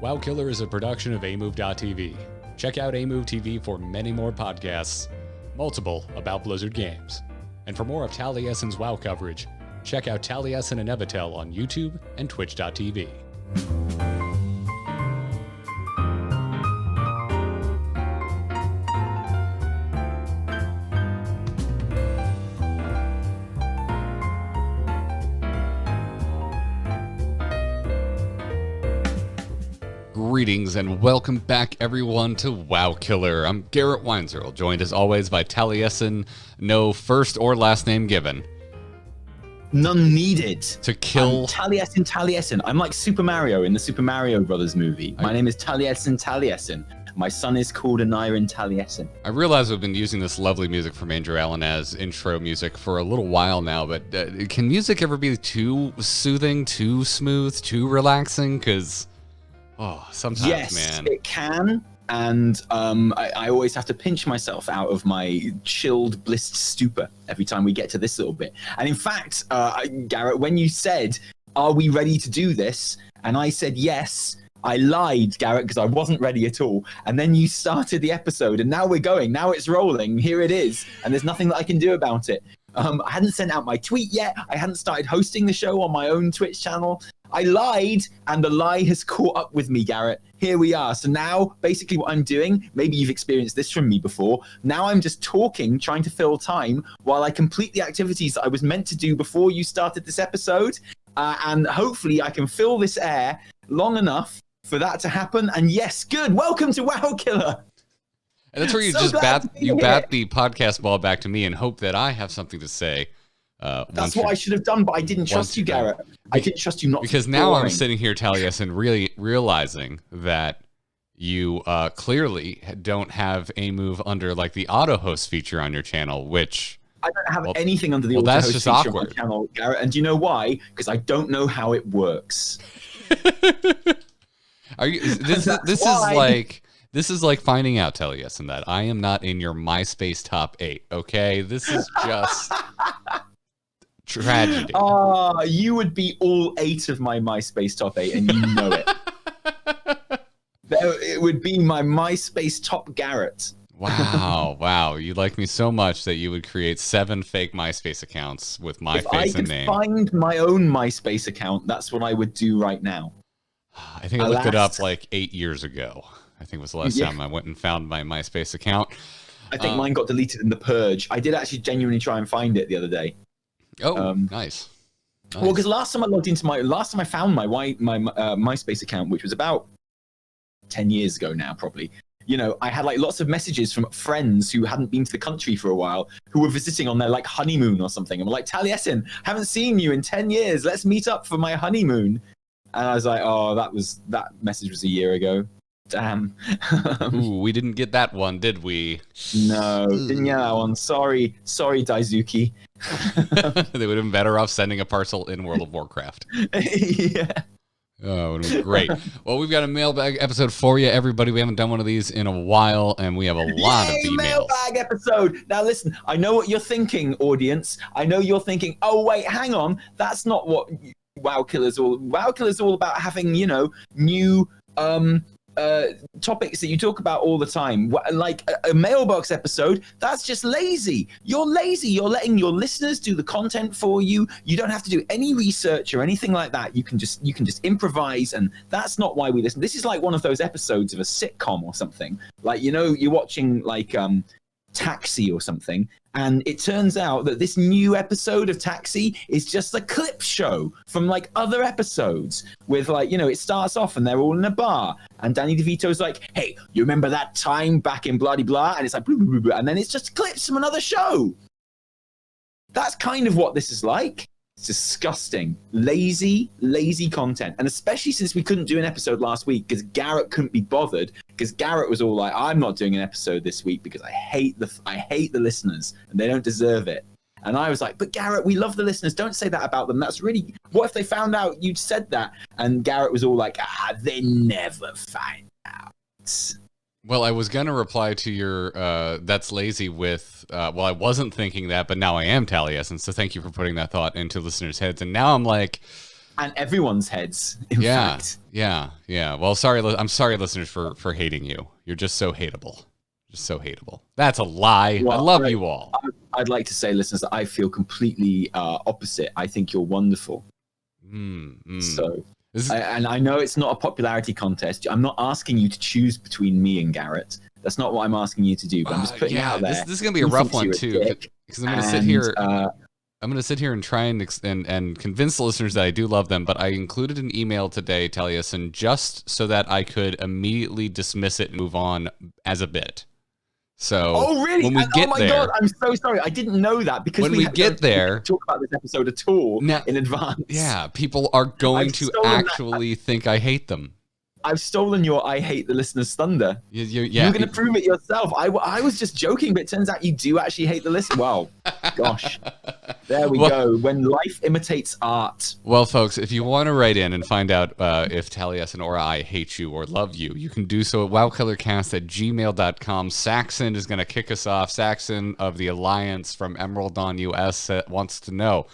WoW Killer is a production of amove.tv. Check out Amove TV for many more podcasts, multiple about Blizzard games. And for more of Taliesin's WoW coverage, check out Taliesin and Evitel on YouTube and twitch.tv. Greetings and welcome back everyone to WoW Killer. I'm Garrett Weinzierl, joined as always by Taliesin, no first or last name given. None needed. To kill... Taliesin. I'm like Super Mario in the Super Mario Brothers movie. My name is Taliesin. My son is called Anirin Taliesin. I realize we've been using this lovely music from Andrew Allen as intro music for a little while now, but can music ever be too soothing, too smooth, too relaxing? Because... sometimes, yes, man. It can, and I always have to pinch myself out of my chilled, blissed stupor every time we get to this little bit. And in fact, Garrett, when you said, "Are we ready to do this?" and I said yes, I lied, Garrett, because I wasn't ready at all. And then you started the episode, and now we're going. Now it's rolling. Here it is, and there's nothing that I can do about it. I hadn't sent out my tweet yet. I hadn't started hosting the show on my own Twitch channel. I lied, and the lie has caught up with me, Garrett. Here we are. So now, basically what I'm doing, maybe you've experienced this from me before, now I'm just talking, trying to fill time, while I complete the activities that I was meant to do before you started this episode, and hopefully I can fill this air long enough for that to happen. And yes, good. Welcome to WoW Killer. And that's where you just bat the podcast ball back to me and hope that I have something to say. That's what I should have done, but I didn't trust you, Garrett. I didn't trust you not. Because now I'm sitting here, Taliesin, really realizing that you clearly don't have a move under like the auto host feature on your channel, which I don't have anything under the auto host feature on my channel, Garrett. And do you know why? Because I don't know how it works. This is like finding out, Taliesin, that I am not in your MySpace top 8. Okay, this is just. Tragedy. You would be all 8 of my MySpace top 8, and you know it. It would be my MySpace top Garrett. Wow. You like me so much that you would create 7 fake MySpace accounts with my face and name. If I could find my own MySpace account, that's what I would do right now. I think I looked it up like 8 years ago. I think was the last time I went and found my MySpace account. I think mine got deleted in the purge. I did actually genuinely try and find it the other day. Oh, nice. Well, because last time I found my MySpace account, which was about 10 years ago now, probably. You know, I had like lots of messages from friends who hadn't been to the country for a while, who were visiting on their like honeymoon or something. And were like, Taliesin, haven't seen you in 10 years. Let's meet up for my honeymoon. And I was like, that message was a year ago. Damn. Ooh, we didn't get that one, did we? No, didn't get that one. Sorry, Daisuke. They would have been better off sending a parcel in World of Warcraft. Yeah. Oh, it was great. Well, we've got a mailbag episode for you, everybody. We haven't done one of these in a while, and we have a lot of emails. Mailbag episode. Now, listen, I know what you're thinking, audience. I know you're thinking, oh, wait, hang on. That's not what WoW Killer's all. WoW Killer's all about having, new topics that you talk about all the time, like a mailbox episode. That's just lazy. You're lazy. You're letting your listeners do the content for you. You don't have to do any research or anything like that. You can just improvise, and that's not why we listen. This is like one of those episodes of a sitcom or something. Like, you're watching like Taxi or something, and it turns out that this new episode of Taxi is just a clip show from like other episodes with like, it starts off and they're all in a bar and Danny DeVito's like, hey, you remember that time back in blah blah, and it's like blah, blah, blah, and then it's just clips from another show. That's kind of what this is like. It's disgusting. Lazy content. And especially since we couldn't do an episode last week because Garrett couldn't be bothered, because Garrett was all like, I'm not doing an episode this week because I hate the listeners and they don't deserve it. And I was like, but Garrett, we love the listeners. Don't say that about them. That's really, what if they found out you'd said that? And Garrett was all like, they never find out. Well, I was going to reply to your that's lazy with, well, I wasn't thinking that, but now I am, Taliesin, so thank you for putting that thought into listeners' heads. And now I'm like, and everyone's heads. In fact. Yeah. Well, I'm sorry, listeners, for hating you. You're just so hateable. Just so hateable. That's a lie. Well, I love you all. I'd like to say, listeners, that I feel completely opposite. I think you're wonderful. So, and I know it's not a popularity contest. I'm not asking you to choose between me and Garrett. That's not what I'm asking you to do. But I'm just putting it out there. This is going to be a rough one too, because I'm going to sit here. I'm going to sit here and try and convince the listeners that I do love them. But I included an email today, Taliesin, just so that I could immediately dismiss it and move on as a bit. So, oh really? When we get there, God, I'm so sorry. I didn't know that because when we get there, talk about this episode at all in advance. Yeah, people are going to actually think I hate them. I've stolen your I hate the listeners' thunder. You're going to prove it yourself. I was just joking, but it turns out you do actually hate the listener. Wow. Gosh. There we go. When life imitates art. Well, folks, if you want to write in and find out if Taliesin or I hate you or love you, you can do so at wowkillercast@gmail.com. Saxon is going to kick us off. Saxon of the Alliance from Emerald Dawn US wants to know,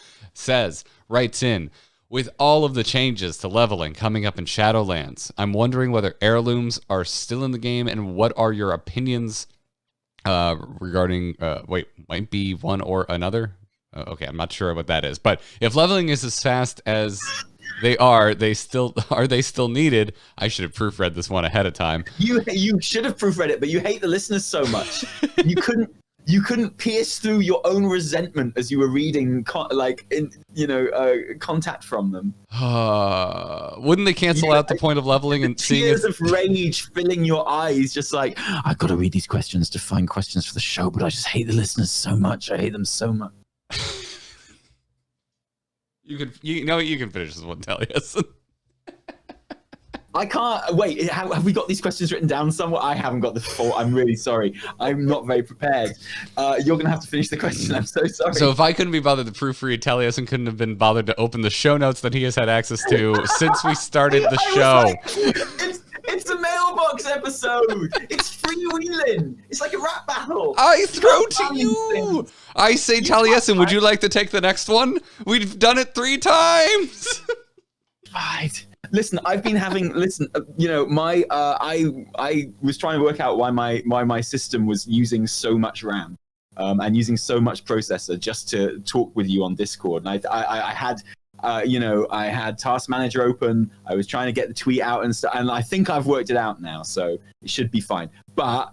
writes in, with all of the changes to leveling coming up in Shadowlands, I'm wondering whether heirlooms are still in the game and what are your opinions regarding, might be one or another? Okay, I'm not sure what that is. But if leveling is as fast as are they still needed? I should have proofread this one ahead of time. You should have proofread it, but you hate the listeners so much. You couldn't pierce through your own resentment as you were reading, contact from them. Wouldn't they cancel out the point of leveling and seeing tears of rage filling your eyes? Just like, I've got to read these questions to find questions for the show, but I just hate the listeners so much. I hate them so much. You can finish this one, Taliesin. I can't wait. Have we got these questions written down somewhere? I haven't got the full. I'm really sorry. I'm not very prepared. You're gonna have to finish the question. I'm so sorry. So if I couldn't be bothered to proofread, Taliesin couldn't have been bothered to open the show notes that he has had access to since we started the show. It's a mailbox episode. It's freewheeling. It's like a rap battle. I throw to you. I say, Taliesin, would you like to take the next one? We've done it 3 times. Right. Listen, I've been having. I was trying to work out why my system was using so much RAM, and using so much processor just to talk with you on Discord. And I had Task Manager open. I was trying to get the tweet out and stuff, and I think I've worked it out now, so it should be fine. But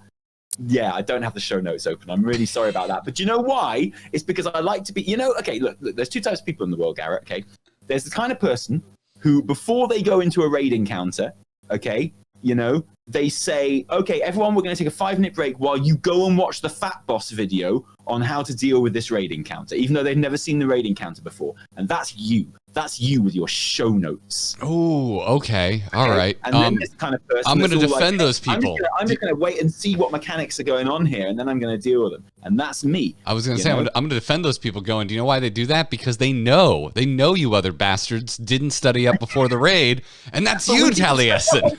yeah, I don't have the show notes open. I'm really sorry about that. But you know why? It's because I like to be. Okay, look, there's 2 types of people in the world, Garrett. Okay, there's the kind of person who, before they go into a raid encounter, they say, okay, everyone, we're going to take a 5-minute break while you go and watch the Fat Boss video on how to deal with this raid encounter, even though they've never seen the raid encounter before. And that's you. That's you with your show notes. Oh, okay. All right. And then this kind of person, I'm going to defend those people. I'm just going to wait and see what mechanics are going on here, and then I'm going to deal with them. And that's me. I was going to say, I'm going to defend those people going, do you know why they do that? Because they know you other bastards didn't study up before the raid, and that's you, Taliesin.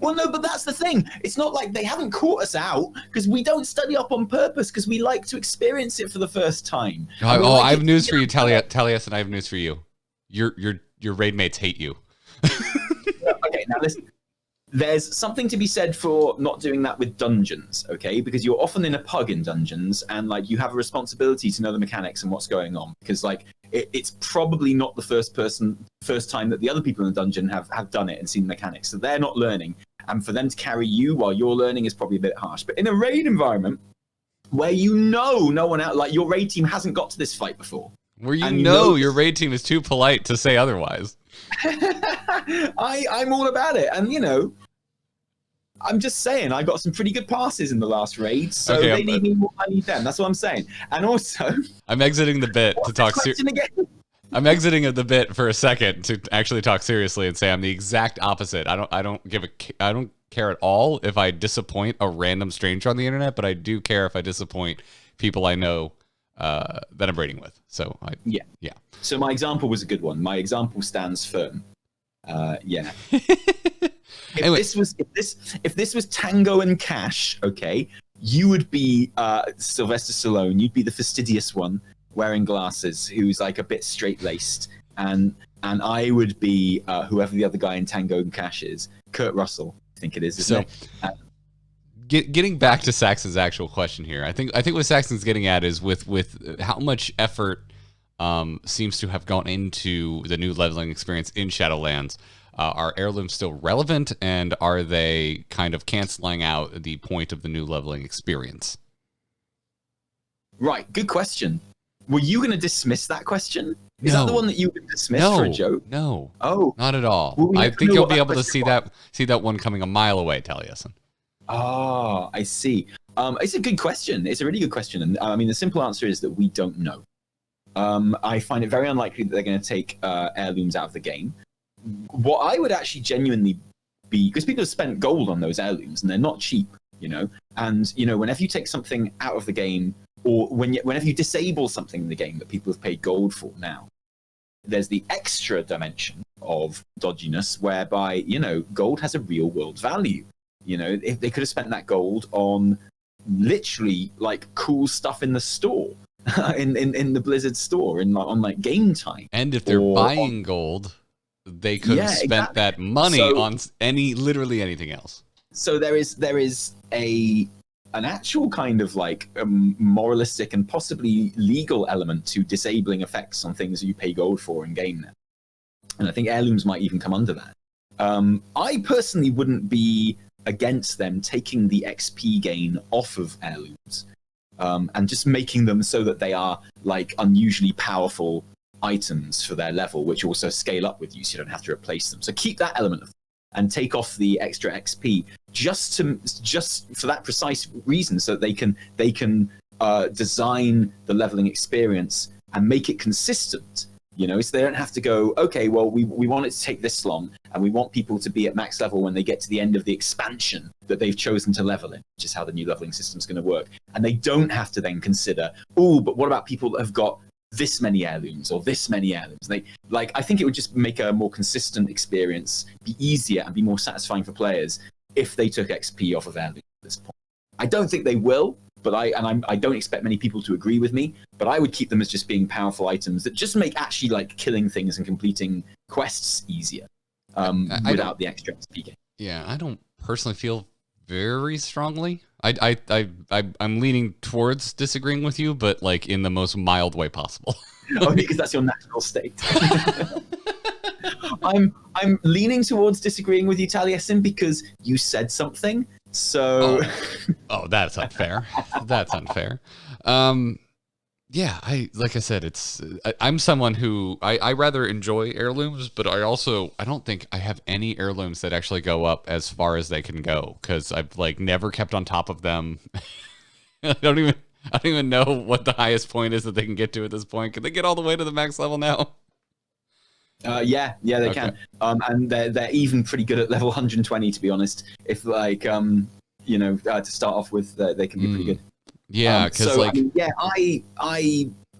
Well, no, but that's the thing. It's not like they haven't caught us out, because we don't study up on purpose, because we like to experience it for the first time. I have news for you, Taliesin. I have news for you. Your raid mates hate you. Okay, now listen. There's something to be said for not doing that with dungeons, okay? Because you're often in a pug in dungeons, and you have a responsibility to know the mechanics and what's going on. Because it's probably not the first time that the other people in the dungeon have done it and seen the mechanics, so they're not learning. And for them to carry you while you're learning is probably a bit harsh. But in a raid environment where no one out, your raid team hasn't got to this fight before, where your raid team is too polite to say otherwise. I'm all about it, and I'm just saying I got some pretty good passes in the last raid, so they need me more. I need them. That's what I'm saying. And also, I'm exiting the bit to talk. I'm exiting the bit for a second to actually talk seriously and say I'm the exact opposite. I don't care at all if I disappoint a random stranger on the internet, but I do care if I disappoint people I know that I'm raiding with. So yeah. So my example was a good one. My example stands firm. Yeah. If this was Tango and Cash, okay, you would be Sylvester Stallone. You'd be the fastidious one wearing glasses, who's a bit straight-laced, and and I would be whoever the other guy in Tango and Cash is, Kurt Russell, I think it is, isn't it? Getting back to Saxon's actual question here, I think what Saxon's getting at is with how much effort seems to have gone into the new leveling experience in Shadowlands. Are heirlooms still relevant, and are they kind of canceling out the point of the new leveling experience? Right, good question. Were you going to dismiss that question? Is No. that the one that you would dismiss for a joke? No. Oh, Not at all. Well, I think you'll be able to see was. that one coming a mile away, Taliesin. Ah, I see. It's a good question. It's a really good question, and I mean, the simple answer is that we don't know. I find it very unlikely that they're going to take heirlooms out of the game. What I would actually genuinely be, because people have spent gold on those heirlooms, and they're not cheap, you know. And you know, whenever you take something out of the game, or whenever you disable something in the game that people have paid gold for now, there's the extra dimension of dodginess, whereby you know gold has a real world value. You know, if they could have spent that gold on literally like cool stuff in the store, in the Blizzard store, on like game time. And if they're buying gold, they could have spent that money on literally anything else. So there is an actual kind of like moralistic and possibly legal element to disabling effects on things that you pay gold for in game now, and I think heirlooms might even come under that. I personally wouldn't be against them taking the XP gain off of heirlooms, and just making them so that they are like unusually powerful items for their level, which also scale up with you, so you don't have to replace them. So keep that element of, and take off the extra XP just for that precise reason, so that they can design the leveling experience and make it consistent. You know, so they don't have to go, okay, well, we want it to take this long, and we want people to be at max level when they get to the end of the expansion that they've chosen to level in, which is how the new leveling system is going to work. And they don't have to then consider, oh, but what about people that have got this many heirlooms or this many heirlooms? I think it would just make a more consistent experience, be easier and be more satisfying for players if they took XP off of heirlooms at this point. I don't think they will, but I don't expect many people to agree with me, but I would keep them as just being powerful items that just make actually like killing things and completing quests easier, without the extra XP gain. Yeah, I don't personally feel very strongly. I'm leaning towards disagreeing with you, but like in the most mild way possible. Oh, because that's your natural state. I'm leaning towards disagreeing with you, Taliesin, because you said something. So, oh, that's unfair. That's unfair. Yeah, like I said, I'm someone who I rather enjoy heirlooms, but I don't think I have any heirlooms that actually go up as far as they can go, because I've like never kept on top of them. I don't even know what the highest point is that they can get to at this point. Can they get all the way to the max level now? Yeah, they can. And they're even pretty good at level 120, to be honest. If like to start off with, they can be pretty good. Yeah, because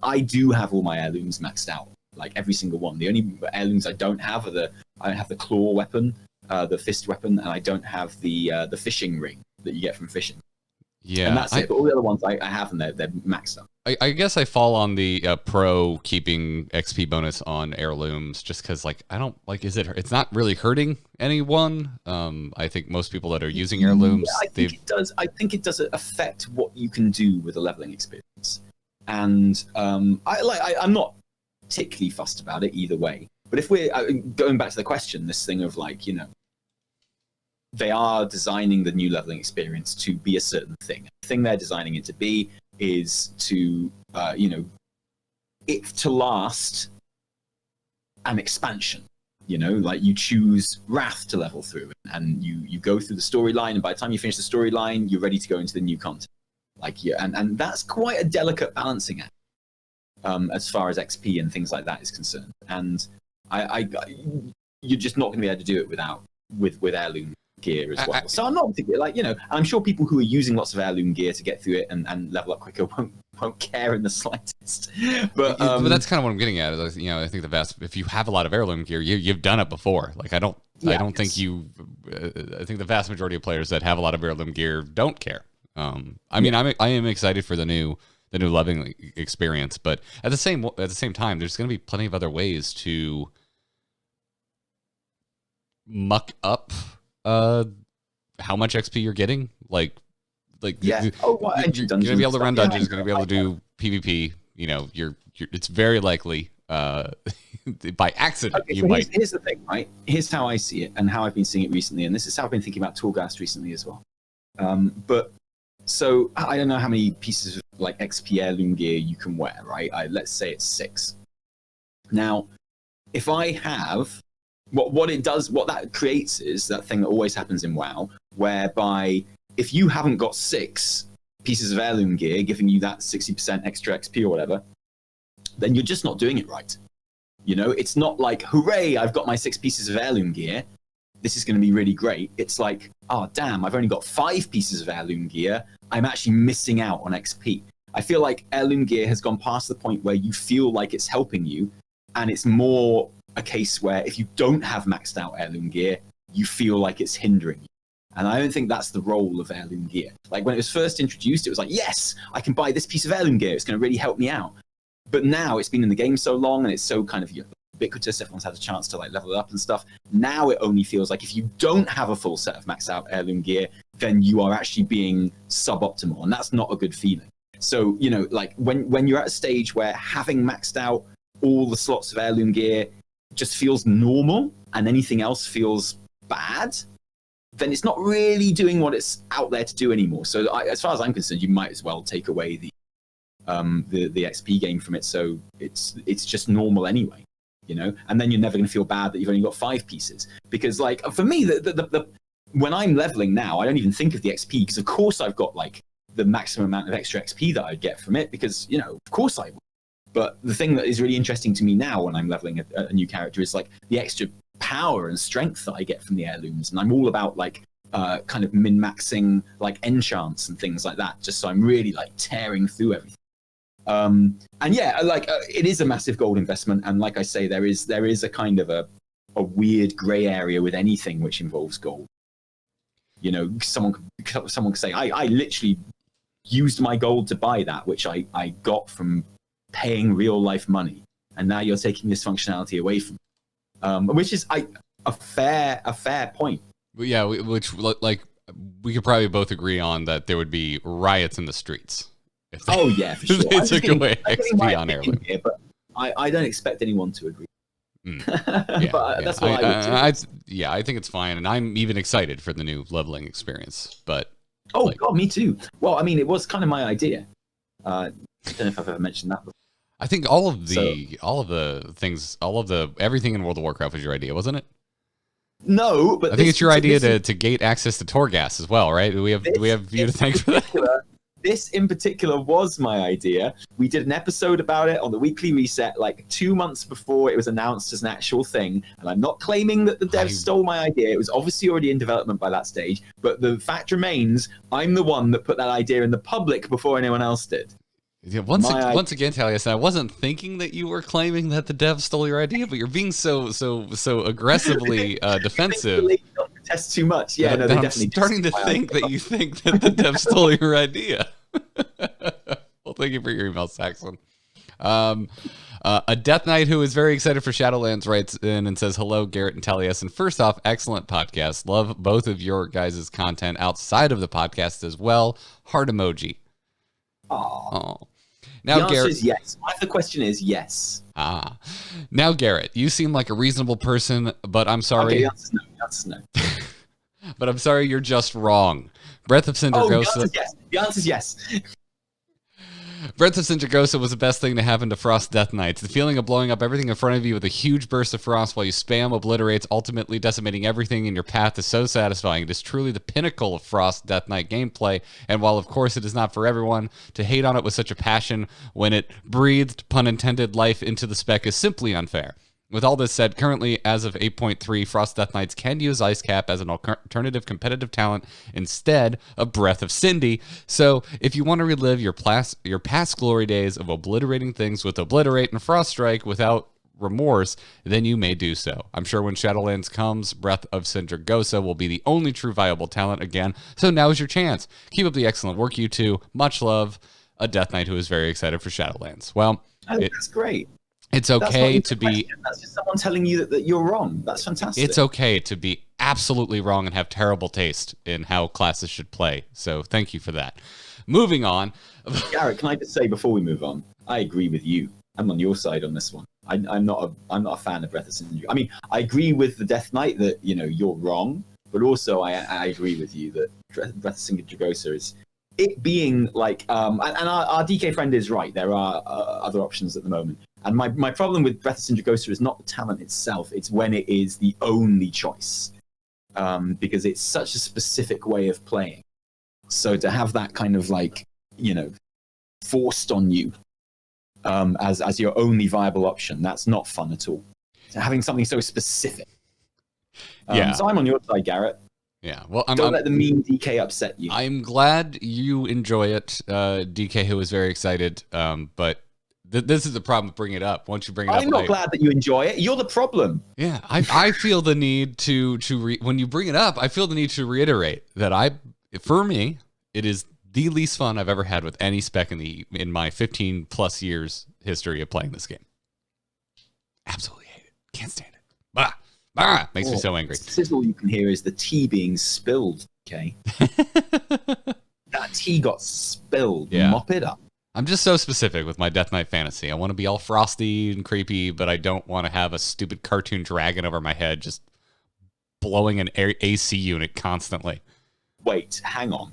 I do have all my heirlooms maxed out, like every single one. The only heirlooms I don't have are I don't have the claw weapon, the fist weapon, and I don't have the fishing ring that you get from fishing. Yeah, and that's it. But all the other ones I have, and they're maxed up. I guess I fall on the pro keeping XP bonus on heirlooms, just because like I don't like. It's not really hurting anyone. I think most people that are using heirlooms, I think it does. I think it does affect what you can do with a leveling experience, and I'm not particularly fussed about it either way. But if we're going back to the question, this thing of like they are designing the new leveling experience to be a certain thing. The thing they're designing it to be is to, it to last an expansion. Like you choose Wrath to level through, and you go through the storyline, and by the time you finish the storyline, you're ready to go into the new content. And that's quite a delicate balancing act, as far as XP and things like that is concerned. And you're just not going to be able to do it with heirloom gear as well. So I'm not particularly I'm sure people who are using lots of heirloom gear to get through it and level up quicker won't care in the slightest. But that's kind of what I'm getting at. Is, I think if you have a lot of heirloom gear, you've done it before. Like I think the vast majority of players that have a lot of heirloom gear don't care. I am excited for the new leveling experience, but at the same time, there's going to be plenty of other ways to muck up how much XP you're getting. Like yeah. Oh, what you're gonna be able to run dungeons, gonna be able to do PvP. You know, you're it's very likely by accident okay, you so might. Here's the thing, right? Here's how I see it and how I've been seeing it recently, and this is how I've been thinking about Torghast recently as well. But so I don't know how many pieces of like XP heirloom gear you can wear, right? Let's say it's 6. Now, if I have what it does, what that creates is that thing that always happens in WoW, whereby if you haven't got 6 pieces of heirloom gear giving you that 60% extra XP or whatever, then you're just not doing it right. You know, it's not like, hooray, I've got my 6 pieces of heirloom gear. This is going to be really great. It's like, oh, damn, I've only got 5 pieces of heirloom gear. I'm actually missing out on XP. I feel like heirloom gear has gone past the point where you feel like it's helping you. And it's more a case where if you don't have maxed out heirloom gear, you feel like it's hindering you. And I don't think that's the role of heirloom gear. Like when it was first introduced, it was like, yes, I can buy this piece of heirloom gear. It's going to really help me out. But now it's been in the game so long and it's so kind of ubiquitous. Everyone's had a chance to like level it up and stuff. Now it only feels like if you don't have a full set of maxed out heirloom gear, then you are actually being suboptimal. And that's not a good feeling. So, you know, like when you're at a stage where having maxed out all the slots of heirloom gear just feels normal and anything else feels bad, then it's not really doing what it's out there to do anymore. So as far as I'm concerned, you might as well take away the XP gain from it. So it's just normal anyway, you know, and then you're never going to feel bad that you've only got 5 pieces. Because like for me, the when I'm leveling now, I don't even think of the XP because of course I've got like the maximum amount of extra XP that I'd get from it because, you know, of course I would. But the thing that is really interesting to me now when I'm leveling a new character is like the extra power and strength that I get from the heirlooms. And I'm all about like kind of min-maxing like enchants and things like that, just so I'm really like tearing through everything. And yeah, like it is a massive gold investment. And like I say, there is a kind of a weird gray area with anything which involves gold. You know, someone could say, I literally used my gold to buy that, which I got from paying real life money, and now you're taking this functionality away from me. Which is a fair point. Yeah, which like we could probably both agree on that there would be riots in the streets. If they, yeah, for sure. They took away XP on heirloom. Here, but I don't expect anyone to agree. Yeah, but that's what I would do. I think it's fine, and I'm even excited for the new leveling experience. But God, me too. Well, I mean, it was kind of my idea. I don't know if I've ever mentioned that before. I think everything in World of Warcraft was your idea, wasn't it? No, but I think it's your idea to gate access to Torghast as well, right? Do we have you to thank for that? This in particular was my idea. We did an episode about it on the Weekly Reset like 2 months before it was announced as an actual thing. And I'm not claiming that the devs stole my idea. It was obviously already in development by that stage. But the fact remains, I'm the one that put that idea in the public before anyone else did. Yeah, once again, Taliesin, I wasn't thinking that you were claiming that the devs stole your idea, but you're being so aggressively defensive. Don't protest too much. Yeah, no, they definitely. I'm starting to think that you think that the devs stole your idea. Well, thank you for your email, Saxon. A Death Knight who is very excited for Shadowlands writes in and says, hello, Garrett and Taliesin. First off, excellent podcast. Love both of your guys' content outside of the podcast as well. Heart emoji. Aww. Now, the answer Garrett, is yes. The question is yes. Now, Garrett, you seem like a reasonable person, but I'm sorry. Okay, the answer's no. But I'm sorry, you're just wrong. Breath of Sindragosa. The answer's yes. Breath of Sindragosa was the best thing to happen to Frost Death Knights. The feeling of blowing up everything in front of you with a huge burst of frost while you spam obliterates, ultimately decimating everything in your path is so satisfying. It is truly the pinnacle of Frost Death Knight gameplay, and while of course it is not for everyone, to hate on it with such a passion when it breathed, pun intended, life into the spec is simply unfair. With all this said, currently, as of 8.3, Frost Death Knights can use Ice Cap as an alternative competitive talent instead of Breath of Cindy. So, if you want to relive your past glory days of obliterating things with Obliterate and Frost Strike without remorse, then you may do so. I'm sure when Shadowlands comes, Breath of Sindragosa will be the only true viable talent again, so now is your chance. Keep up the excellent work, you two. Much love, a Death Knight who is very excited for Shadowlands. Well, that's great. It's That's not okay even to a be. question. That's just someone telling you that you're wrong. That's fantastic. It's okay to be absolutely wrong and have terrible taste in how classes should play. So thank you for that. Moving on. Garrett, can I just say before we move on, I agree with you. I'm on your side on this one. I'm not a fan of Breath of Syndrome. I mean, I agree with the Death Knight that you're wrong, but also I agree with you that Breath of Syndrome is it being like and our DK friend is right. There are other options at the moment. And my problem with Breath of Syndrome is not the talent itself; it's when it is the only choice, because it's such a specific way of playing. So to have that kind of like forced on you as your only viable option, that's not fun at all. Having something so specific. So I'm on your side, Garrett. Yeah, well, don't let the mean DK upset you. I'm glad you enjoy it, DK, who was very excited. But this is the problem with bringing it up. Once you bring it up, I'm not glad that you enjoy it. You're the problem. Yeah, I feel the need to when you bring it up, I feel the need to reiterate that for me, it is the least fun I've ever had with any spec in my 15 plus years history of playing this game. Absolutely hate it. Can't stand it. Bah. Makes me so angry. The sizzle you can hear is the tea being spilled, okay? That tea got spilled. Yeah. Mop it up. I'm just so specific with my Death Knight fantasy. I want to be all frosty and creepy, but I don't want to have a stupid cartoon dragon over my head just blowing an AC unit constantly. Wait, hang on.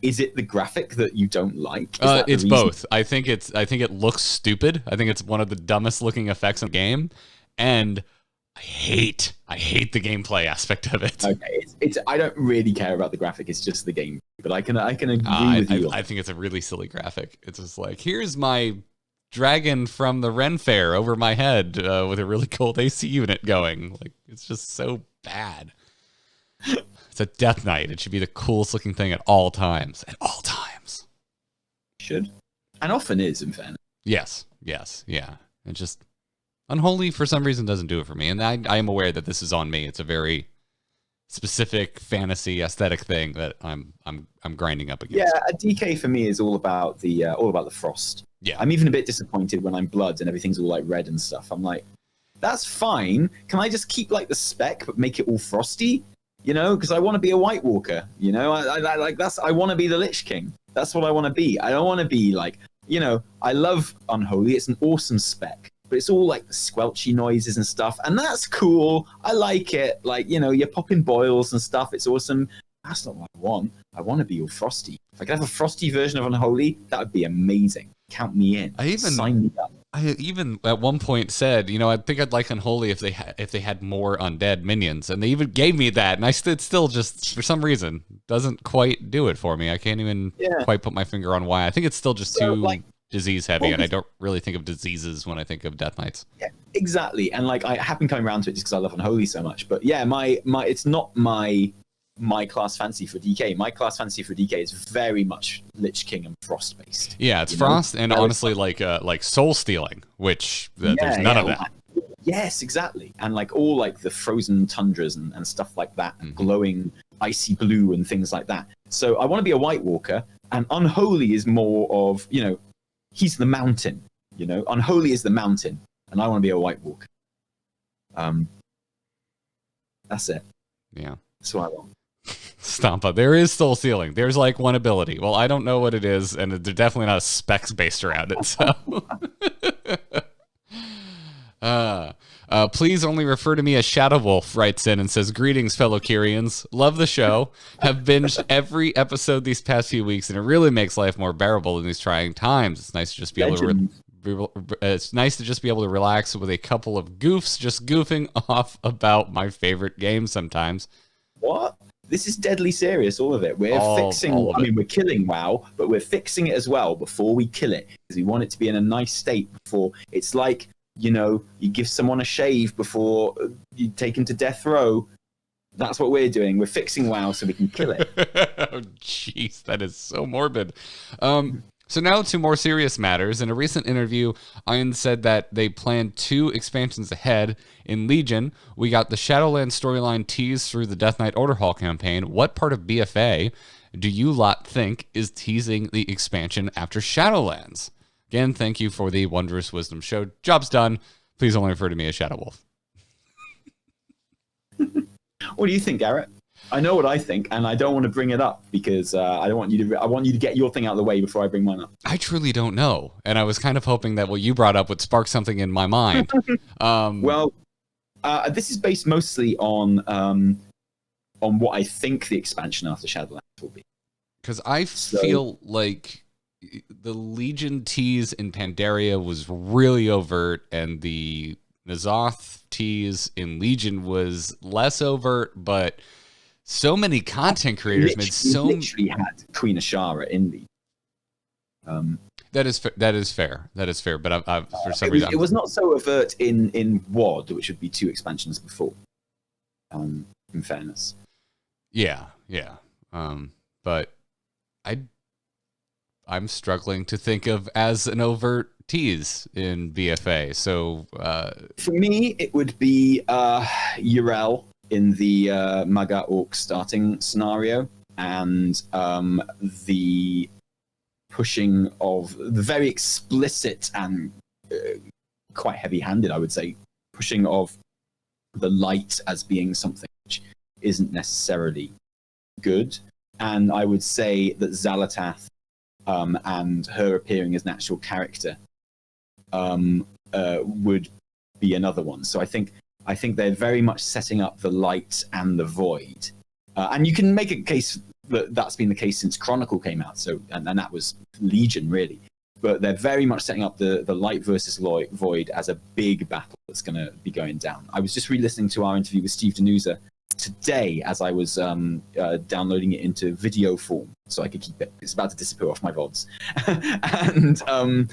Is it the graphic that you don't like? It's both. I think it looks stupid. I think it's one of the dumbest looking effects in the game, and I hate the gameplay aspect of it. Okay, it's I don't really care about the graphic. It's just the game. But I can agree with you. I think it's a really silly graphic. It's just like, here's my dragon from the Ren Fair over my head with a really cool AC unit going. Like, it's just so bad. It's a Death Knight. It should be the coolest looking thing at all times. At all times. Should. And often is, in fairness. Yes, yeah. It just... Unholy, for some reason, doesn't do it for me. And I am aware that this is on me. It's a very specific fantasy aesthetic thing that I'm grinding up against. Yeah, a DK for me is all about the frost. Yeah. I'm even a bit disappointed when I'm blood and everything's all like red and stuff. I'm like, that's fine. Can I just keep like the spec but make it all frosty? Because I want to be a White Walker. I like that's. I want to be the Lich King. That's what I want to be. I don't want to be like, I love Unholy. It's an awesome spec. But it's all like the squelchy noises and stuff. And that's cool. I like it. Like, you're popping boils and stuff. It's awesome. That's not what I want. I want to be all frosty. If I could have a frosty version of Unholy, that would be amazing. Count me in. Sign me up. I even at one point said, I think I'd like Unholy if they had more undead minions. And they even gave me that. And it still just, for some reason, doesn't quite do it for me. I can't even quite put my finger on why. I think it's still just too... disease heavy, and I don't really think of diseases when I think of Death Knights. Yeah, exactly. And like I have been coming around to it just because I love Unholy so much. But yeah, my it's not my class fantasy for DK. My class fantasy for DK is very much Lich King and Frost based. Yeah, it's Frost and honestly like soul stealing, which there's none of that. Yes, exactly. And like all like the frozen tundras and stuff like that, and glowing icy blue and things like that. So I want to be a White Walker, and Unholy is more of, he's the mountain, Unholy is the mountain, and I want to be a White Walker. That's it. Yeah. That's what I want. Stompa. There is soul stealing. There's like one ability. Well, I don't know what it is, and there's definitely not a specs based around it. So, please only refer to me as Shadow Wolf. Writes in and says, "Greetings, fellow Kyrians. Love the show. Have binged every episode these past few weeks, and it really makes life more bearable in these trying times. It's nice to just be able to." It's nice to just be able to relax with a couple of goofs, just goofing off about my favorite game sometimes. What? This is deadly serious, all of it. We're we're killing WoW, but we're fixing it as well before we kill it, because we want it to be in a nice state before. It's like, you give someone a shave before you take him to death row. That's what we're doing. We're fixing WoW so we can kill it. Oh, jeez, that is so morbid. So now to more serious matters. In a recent interview, Ian said that they plan 2 expansions ahead. In Legion, we got the Shadowlands storyline teased through the Death Knight Order Hall campaign. What part of BFA do you lot think is teasing the expansion after Shadowlands? Again, thank you for the wondrous wisdom show. Job's done. Please only refer to me as Shadow Wolf. What do you think, Garrett? I know what I think, and I don't want to bring it up because I don't want you to. I want you to get your thing out of the way before I bring mine up. I truly don't know, and I was kind of hoping that what you brought up would spark something in my mind. Well, this is based mostly on what I think the expansion after Shadowlands will be. Because I feel like the Legion tease in Pandaria was really overt, and the N'Zoth tease in Legion was less overt, but so many content creators literally had Queen Ashara in the. That is fair. But I've for some reason it was not so overt in WoD, which would be 2 expansions before. In fairness. Yeah. But I'm struggling to think of as an overt tease in BFA. So for me, it would be Yrel in the Maga Orc starting scenario, and the pushing of the very explicit and quite heavy-handed, I would say, pushing of the light as being something which isn't necessarily good. And I would say that Xal'atath and her appearing as an actual character would be another one. So I think they're very much setting up the light and the void. And you can make a case that that's been the case since Chronicle came out. So and that was Legion, really. But they're very much setting up the light versus void as a big battle that's going to be going down. I was just re-listening to our interview with Steve Danusa today as I was downloading it into video form so I could keep it. It's about to disappear off my VODs. And,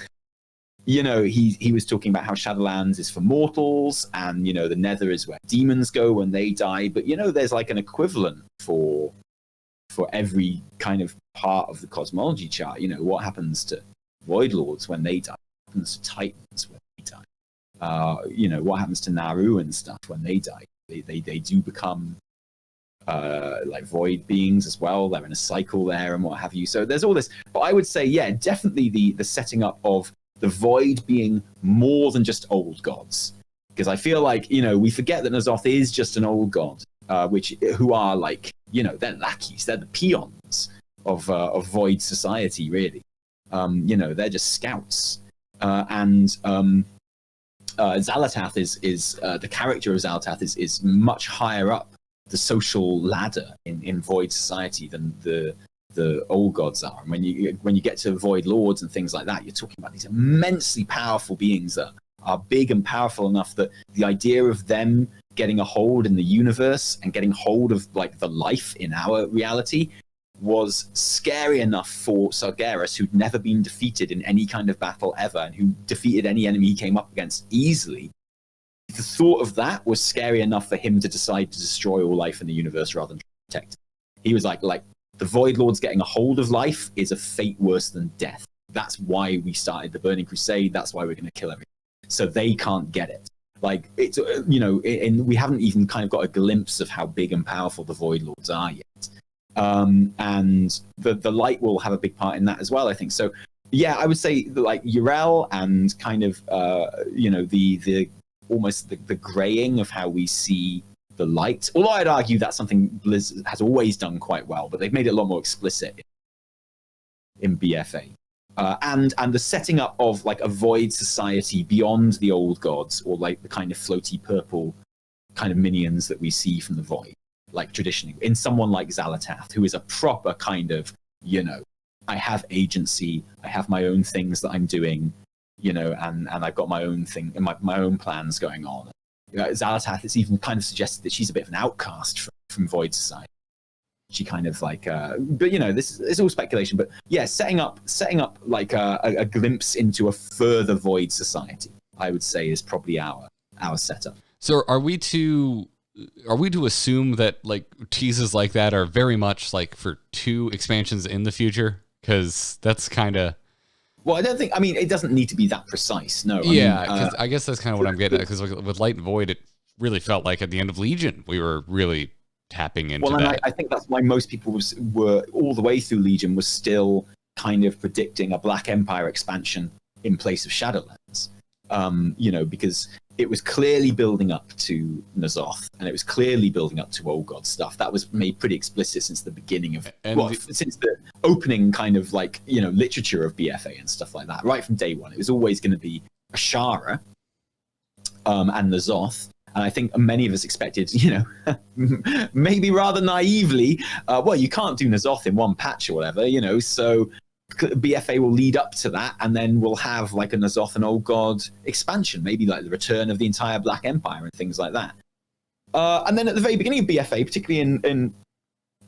he was talking about how Shadowlands is for mortals and, the Nether is where demons go when they die. But, there's like an equivalent for every kind of part of the cosmology chart. What happens to Void Lords when they die? What happens to Titans when they die? What happens to Naru and stuff when they die? They do become like void beings as well. They're in a cycle there and what have you. So there's all this. But I would say, yeah, definitely the setting up of the void being more than just old gods. Because I feel like, we forget that N'Zoth is just an old god, who are like, they're lackeys. They're the peons of void society, really. They're just scouts. Xal'atath is the character of Xal'atath is much higher up the social ladder in Void society than the old gods are. And when you get to Void Lords and things like that, you're talking about these immensely powerful beings that are big and powerful enough that the idea of them getting a hold in the universe and getting hold of like the life in our reality was scary enough for Sargeras, who'd never been defeated in any kind of battle ever, and who defeated any enemy he came up against easily. The thought of that was scary enough for him to decide to destroy all life in the universe rather than protect it. He was like the Void Lords getting a hold of life is a fate worse than death. That's why we started the Burning Crusade. That's why we're going to kill everything. So they can't get it. Like, it's, and we haven't even kind of got a glimpse of how big and powerful the Void Lords are yet. And the light will have a big part in that as well, I think. So, yeah, I would say that, like, Yrel and kind of, the almost the graying of how we see the light. Although I'd argue that's something Blizzard has always done quite well, but they've made it a lot more explicit in BFA. And the setting up of like a void society beyond the old gods, or like the kind of floaty purple kind of minions that we see from the void, like traditionally, in someone like Xal'atath, who is a proper kind of, I have agency, I have my own things that I'm doing, and I've got my own thing, my own plans going on. Xal'atath is even kind of suggested that she's a bit of an outcast from void society. She kind of like, but this is all speculation. But yeah, setting up like a glimpse into a further void society, I would say, is probably our setup. So are we to assume that like teases like that are very much like for 2 expansions in the future? Because that's kind of. Well, I don't think. I mean, it doesn't need to be that precise. No. Because I guess that's kind of what I'm getting at. Because with Light and Void, it really felt like at the end of Legion we were really tapping into that. And I think that's why most people were all the way through Legion was still kind of predicting a Black Empire expansion in place of Shadowlands. Because it was clearly building up to N'Zoth, and it was clearly building up to Old God stuff. That was made pretty explicit since the beginning of, since the opening kind of like, literature of BFA and stuff like that. Right from day one, it was always going to be Ashara and N'Zoth. And I think many of us expected, maybe rather naively, you can't do N'Zoth in one patch or whatever, so BFA will lead up to that, and then we'll have like a N'Zoth and Old God expansion, maybe like the return of the entire Black Empire and things like that. And then at the very beginning of BFA, particularly in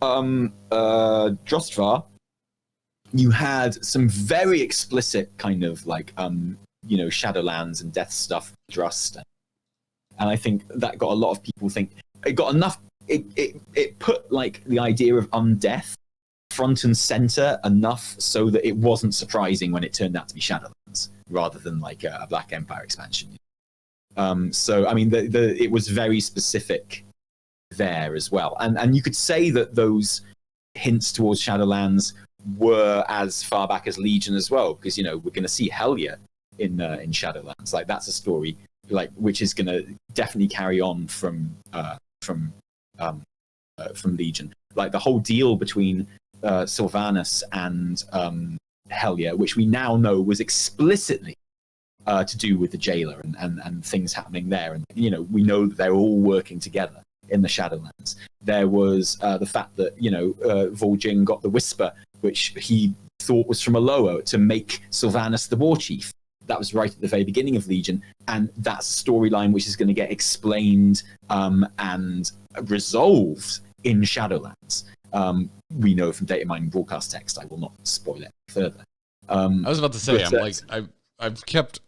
Drostvar, you had some very explicit kind of like, Shadowlands and death stuff, Drust. And I think that got a lot of people think it got enough. It put like the idea of undeath front and center enough so that it wasn't surprising when it turned out to be Shadowlands rather than like a Black Empire expansion. So I mean, it was very specific there as well, and you could say that those hints towards Shadowlands were as far back as Legion as well, because we're going to see Helya in Shadowlands. Like that's a story like which is going to definitely carry on from Legion. Like the whole deal between Sylvanas and Helya, which we now know was explicitly to do with the jailer and things happening there. And, we know that they're all working together in the Shadowlands. There was the fact that, Vol'jin got the Whisper, which he thought was from Aloa, to make Sylvanas the war chief. That was right at the very beginning of Legion. And that's a storyline which is going to get explained and resolved in Shadowlands. We know from data mining broadcast text. I will not spoil it further. I was about to say, I've kept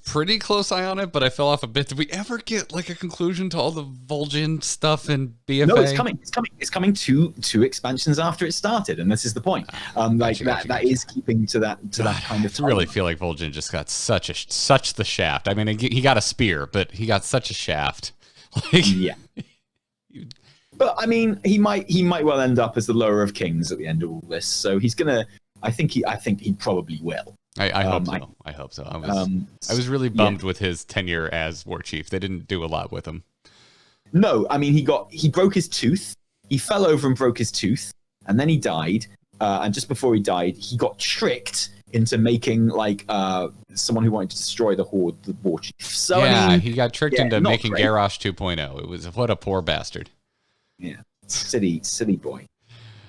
pretty close eye on it, but I fell off a bit. Did we ever get like a conclusion to all the Vol'jin stuff in BFA? No, it's coming. It's coming two expansions after it started, and this is the point. That is keeping to that kind of. I really feel like Vol'jin just got such the shaft. I mean, he got a spear, but he got such a shaft. Yeah. But I mean, he might well end up as the lower of kings at the end of all this. So he's gonna. I think he probably will. I hope so. I hope so. I was really bummed with his tenure as war chief. They didn't do a lot with him. No, I mean he broke his tooth. He fell over and broke his tooth, and then he died. And just before he died, he got tricked into making like someone who wanted to destroy the Horde the war chief. So yeah, I mean, he got tricked into making Garrosh 2.0. It was what a poor bastard. Yeah, silly boy.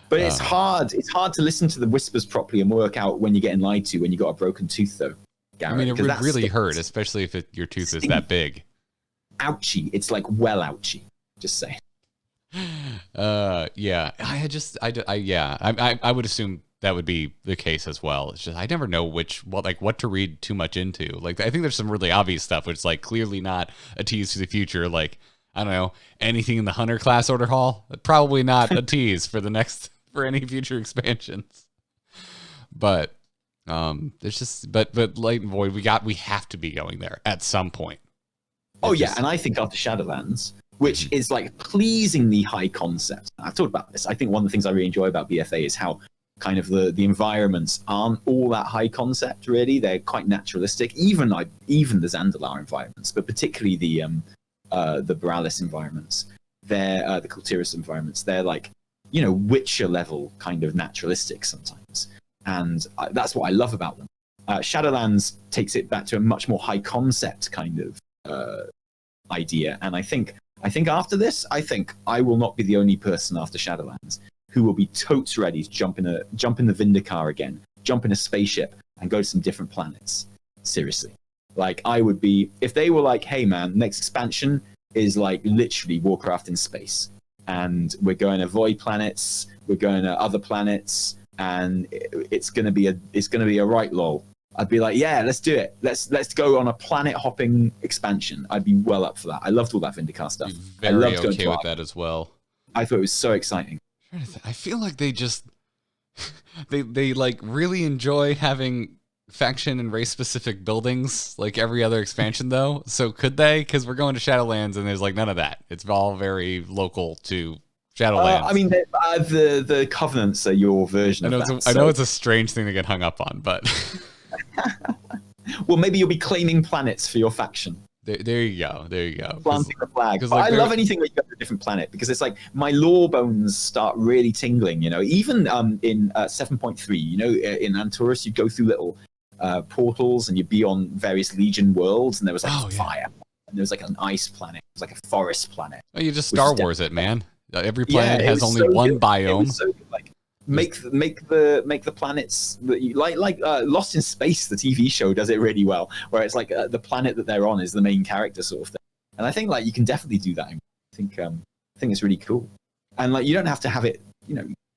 But it's hard. It's hard to listen to the whispers properly and work out when you're getting lied to when you got a broken tooth, though. Garrett, I mean, it would really hurt, especially if your tooth is that big. Ouchie! It's like ouchie. Just saying. Yeah. I would assume that would be the case as well. It's just I never know what to read too much into. Like I think there's some really obvious stuff which is like clearly not a tease to the future. Like I don't know anything in the Hunter class order hall. Probably not a tease for any future expansions. But there's just but Light and Void we have to be going there at some point. And I think after Shadowlands, which is like pleasingly high concept. I've talked about this. I think one of the things I really enjoy about BFA is how kind of the environments aren't all that high concept really. They're quite naturalistic. Even the Zandalar environments, but particularly the Borealis environments. They're the Kultiris environments. They're like Witcher level kind of naturalistic sometimes, and that's what I love about them. Shadowlands takes it back to a much more high concept kind of idea, and I think after this, I will not be the only person after Shadowlands who will be totes ready to jump in the Vindicar again, jump in a spaceship, and go to some different planets. Seriously, like I would be if they were like, hey man, next expansion is like literally Warcraft in space. And we're going to void planets. We're going to other planets, and it's going to be a right lol. I'd be like, yeah, let's do it. Let's go on a planet hopping expansion. I'd be well up for that. I loved all that Vindicar stuff. I loved okay with that as well. I thought it was so exciting. I feel like they just they like really enjoy having faction and race specific buildings like every other expansion though. So could they? Because we're going to Shadowlands and there's like none of that. It's all very local to Shadowlands. I mean, the Covenants are your version of that. I know it's a strange thing to get hung up on, but Well, maybe you'll be claiming planets for your faction. There you go. There you go. Planting the flag. But like, I love anything where you go to a different planet because it's like my lore bones start really tingling. Even in 7.3, in Antorus, you go through little portals and you'd be on various Legion worlds, and there was like fire, and there was like an ice planet, it was like a forest planet. Oh, you just Star Wars it, man. Every planet has only one biome. It was so good. Like make the planets that you like Lost in Space, the TV show, does it really well, where it's like the planet that they're on is the main character sort of thing. And I think like you can definitely do that. I think it's really cool. And like you don't have to have it.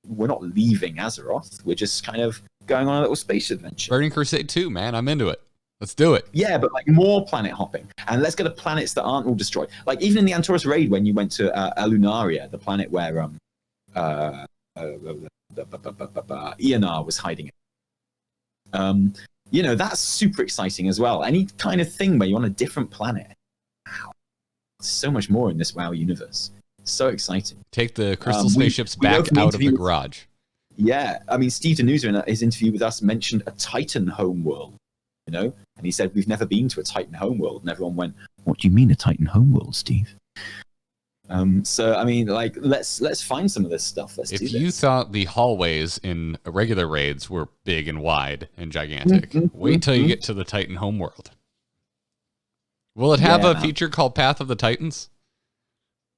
We're not leaving Azeroth. We're just kind of going on a little space adventure. Burning Crusade 2, man. I'm into it. Let's do it. Yeah, but like more planet hopping, and let's go to planets that aren't all destroyed. Like even in the Antorus raid, when you went to Alunaria, the planet where Ionar was hiding it. That's super exciting as well. Any kind of thing where you're on a different planet. Wow, there's so much more in this WoW universe. So exciting. Take the crystal spaceships back out of the garage. Yeah, I mean, Steve Danusa in his interview with us mentioned a Titan homeworld. And he said we've never been to a Titan homeworld, and everyone went, "What do you mean a Titan homeworld, Steve?" So I mean, like, let's find some of this stuff. If you thought the hallways in regular raids were big and wide and gigantic, wait till you get to the Titan homeworld. Will it have a feature called Path of the Titans?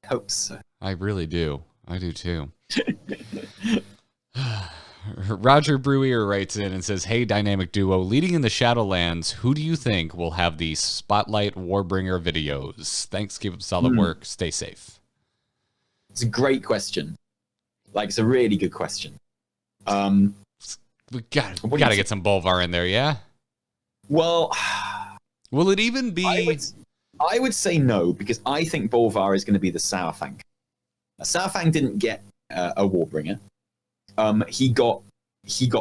I hope so. I really do. I do too. Roger Brewer writes in and says, "Hey, Dynamic Duo, leading in the Shadowlands, who do you think will have the Spotlight Warbringer videos? Thanks, keep up solid work, stay safe." It's a great question. Like, it's a really good question. We got to get some Bolvar in there, yeah? Well, will it even be... I would say no, because I think Bolvar is going to be the Sourfang. Sourfang didn't get a Warbringer. He got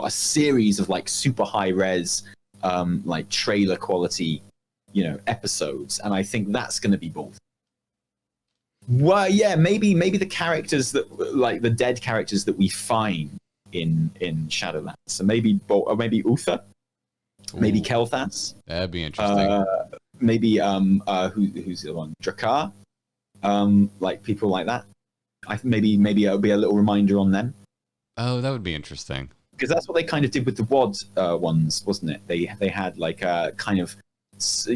a series of like super high res, like trailer quality, episodes, and I think that's going to be both. Well, yeah, maybe the characters that like the dead characters that we find in Shadowlands. So maybe Uther, maybe Kel'Thas. That'd be interesting. Maybe who's the other one? Drakkar. Like people like that. Maybe it'll be a little reminder on them. Oh, that would be interesting. Because that's what they kind of did with the WOD ones, wasn't it? They had like kind of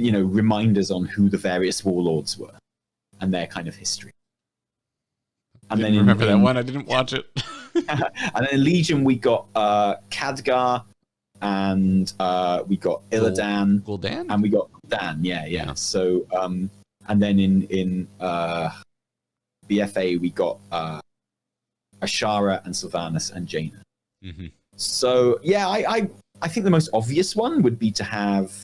reminders on who the various warlords were and their kind of history. And then remember that one? I didn't watch it. And then in Legion we got Khadgar, and we got Illidan, Gul'dan, and we got Gul'dan. Yeah. So and then in BFA we got Ashara and Sylvanas and Jaina. Mm-hmm. So yeah, I think the most obvious one would be to have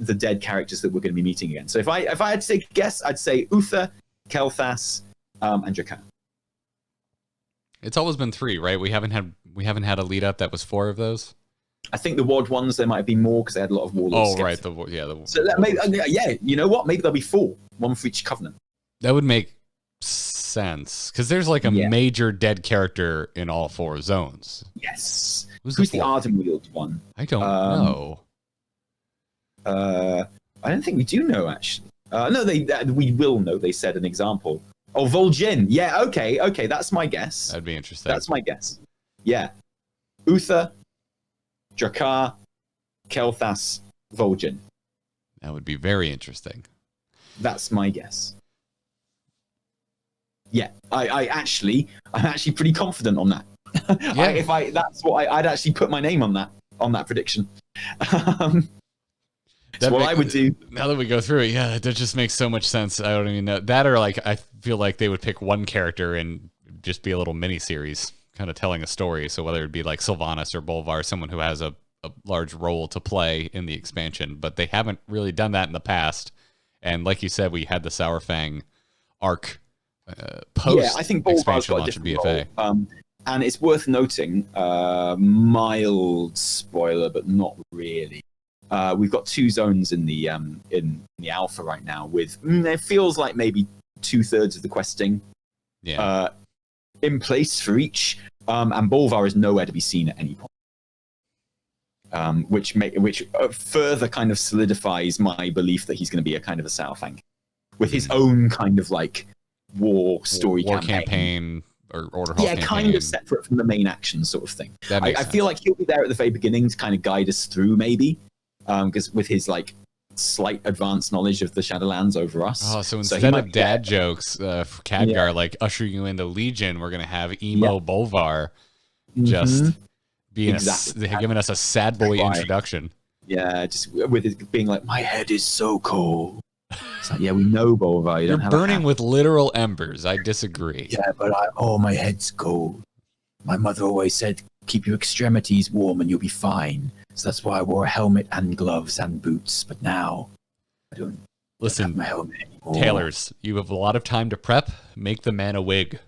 the dead characters that we're going to be meeting again. So if I had to take a guess, I'd say Uther, Kel'Thas, and Drakkar. It's always been 3, right? We haven't had a lead up that was 4 of those. I think the WOD ones there might be more because they had a lot of warlords. Oh, right. So maybe, you know what? Maybe there'll be 4, one for each covenant. That would make sense because there's like a major dead character in all 4 zones. Yes. Who's the Ardenweald one? I don't know. I don't think we do know actually. No, we will know. They said an example. Oh, Vol'jin. Yeah. Okay. That's my guess. That'd be interesting. That's my guess. Yeah. Uther, Drakkar, Kel'Thas, Vol'jin. That would be very interesting. That's my guess. Yeah, I'm actually pretty confident on that. Yeah. I'd actually put my name on that prediction. That's what I would do. Now that we go through it, yeah, that just makes so much sense. I don't even know that, or like I feel like they would pick one character and just be a little mini series, kind of telling a story. So whether it be like Sylvanas or Bolvar, someone who has a large role to play in the expansion, but they haven't really done that in the past. And like you said, we had the Sourfang arc post I think Bolvar's got a different BFA. Role. And it's worth noting, mild spoiler, but not really. We've got 2 zones in the alpha right now with it feels like maybe 2/3 of the questing in place for each, and Bolvar is nowhere to be seen at any point. which further kind of solidifies my belief that he's going to be a kind of a Saurfang with his own kind of like war campaign or order hall campaign. Kind of separate from the main action sort of thing. I feel like he'll be there at the very beginning to kind of guide us through, maybe, because with his like slight advanced knowledge of the Shadowlands over us. Oh, so instead of dad jokes for Khadgar, like usher you into Legion, we're gonna have emo Bolvar just being giving us a sad boy introduction. Yeah, just with his being like, my head is so cold. It's like, yeah, we know Bolvar. You're burning with literal embers. I disagree. Yeah, but my head's cold. My mother always said, keep your extremities warm and you'll be fine. So that's why I wore a helmet and gloves and boots. But now I don't have my helmet anymore. Tailors, you have a lot of time to prep. Make the man a wig.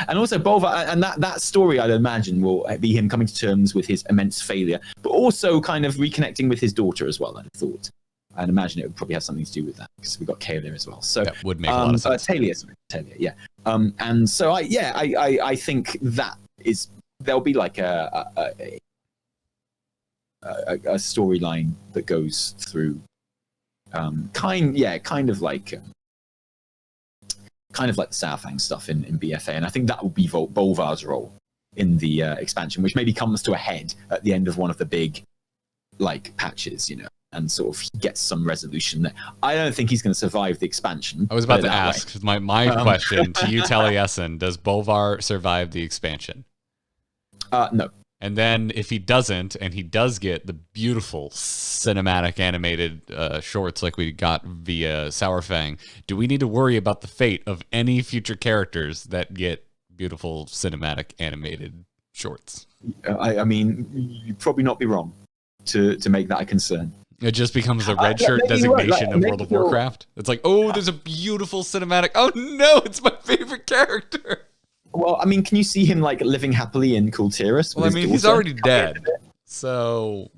And also Bolvar, and that story, I'd imagine, will be him coming to terms with his immense failure, but also kind of reconnecting with his daughter as well, I'd have thought. I'd imagine it would probably have something to do with that, because we've got Kaelir as well. So that would make a lot of sense. Talia, yeah. And so I think that there'll be like a storyline that goes through kind of like the Saurfang stuff in BFA, and I think that will be Bolvar's role in the expansion, which maybe comes to a head at the end of one of the big like patches, and sort of gets some resolution there. I don't think he's going to survive the expansion. I was about to ask my question to you, Taliesin: does Bolvar survive the expansion? No. And then if he doesn't, and he does get the beautiful cinematic animated shorts like we got via Saurfang, do we need to worry about the fate of any future characters that get beautiful cinematic animated shorts? I mean, you'd probably not be wrong to make that a concern. It just becomes the red shirt designation of World of Warcraft. It's like, oh, there's a beautiful cinematic. Oh no, it's my favorite character. Well, I mean, can you see him like living happily in Kultiris? Well, I mean, he's already dead. So,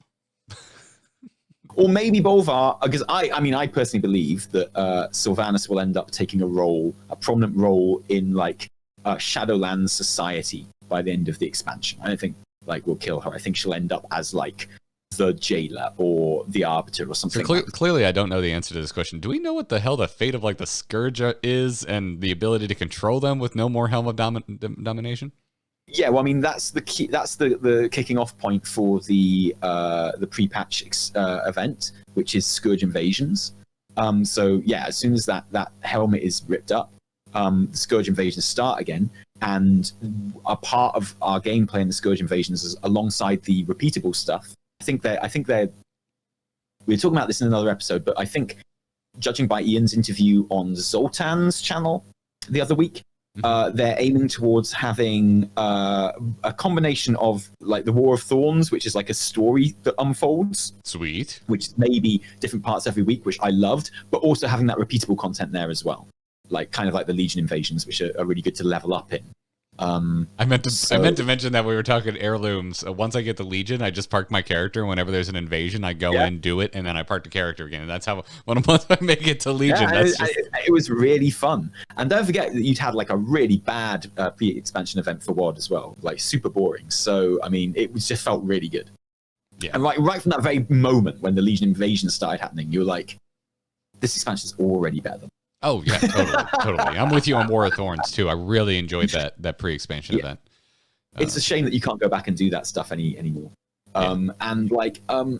or maybe Bolvar, because I personally believe that Sylvanas will end up taking a prominent role in like Shadowlands society by the end of the expansion. I don't think like we'll kill her. I think she'll end up as like the jailer or the arbiter or something. So clearly, I don't know the answer to this question. Do we know what the hell the fate of like the Scourge is and the ability to control them with no more Helm of Domination? Yeah, well, I mean that's the key. That's the kicking off point for the pre-patch event, which is Scourge Invasions. So yeah, as soon as that helmet is ripped up, the Scourge Invasions start again, and a part of our gameplay in the Scourge Invasions is alongside the repeatable stuff. I think they're we were talking about this in another episode, but I think, judging by Ian's interview on Zoltan's channel the other week, they're aiming towards having a combination of like the War of Thorns, which is like a story that unfolds. Sweet. Which is maybe different parts every week, which I loved, but also having that repeatable content there as well. Like kind of like the Legion invasions, which are really good to level up in. I meant to mention that we were talking Heirlooms. Once I get the Legion, I just park my character. Whenever there's an invasion, I go in, do it, and then I park the character again. And that's how once I make it to Legion. Yeah, it was really fun. And don't forget that you'd had like a really bad pre-expansion event for WoD as well, like super boring. So I mean, it just felt really good. Yeah. And right from that very moment when the Legion invasion started happening, you were like, this expansion is already better. Oh yeah, totally. I'm with you on War of Thorns too. I really enjoyed that pre-expansion event. It's a shame that you can't go back and do that stuff anymore. And like, so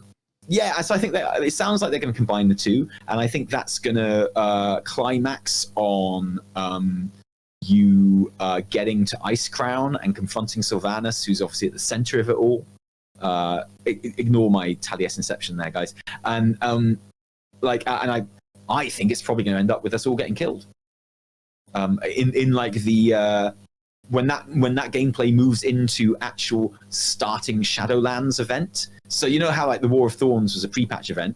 I think that it sounds like they're going to combine the two, and I think that's going to climax on you getting to Ice Crown and confronting Sylvanas, who's obviously at the center of it all. Ignore my Taliesin inception there, guys. And I think it's probably going to end up with us all getting killed. In like the when that gameplay moves into actual starting Shadowlands event. So you know how like the War of Thorns was a pre-patch event,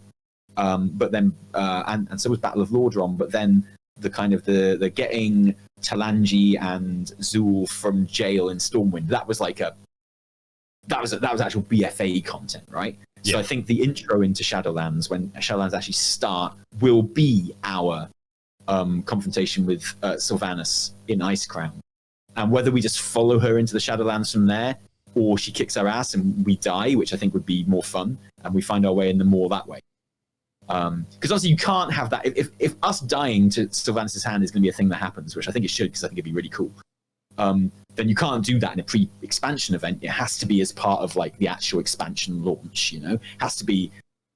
but then and so was Battle of Lordron. But then the kind of the getting Talanji and Zool from jail in Stormwind, that was like that was actual BFA content, right? Yeah. So I think the intro into Shadowlands, when Shadowlands actually start, will be our confrontation with Sylvanas in Ice Crown. And whether we just follow her into the Shadowlands from there, or she kicks our ass and we die, which I think would be more fun, and we find our way in the maw that way. Because obviously you can't have that. If us dying to Sylvanas' hand is going to be a thing that happens, which I think it should, because I think it'd be really cool, then you can't do that in a pre-expansion event. It has to be as part of like the actual expansion launch, you know? It has to be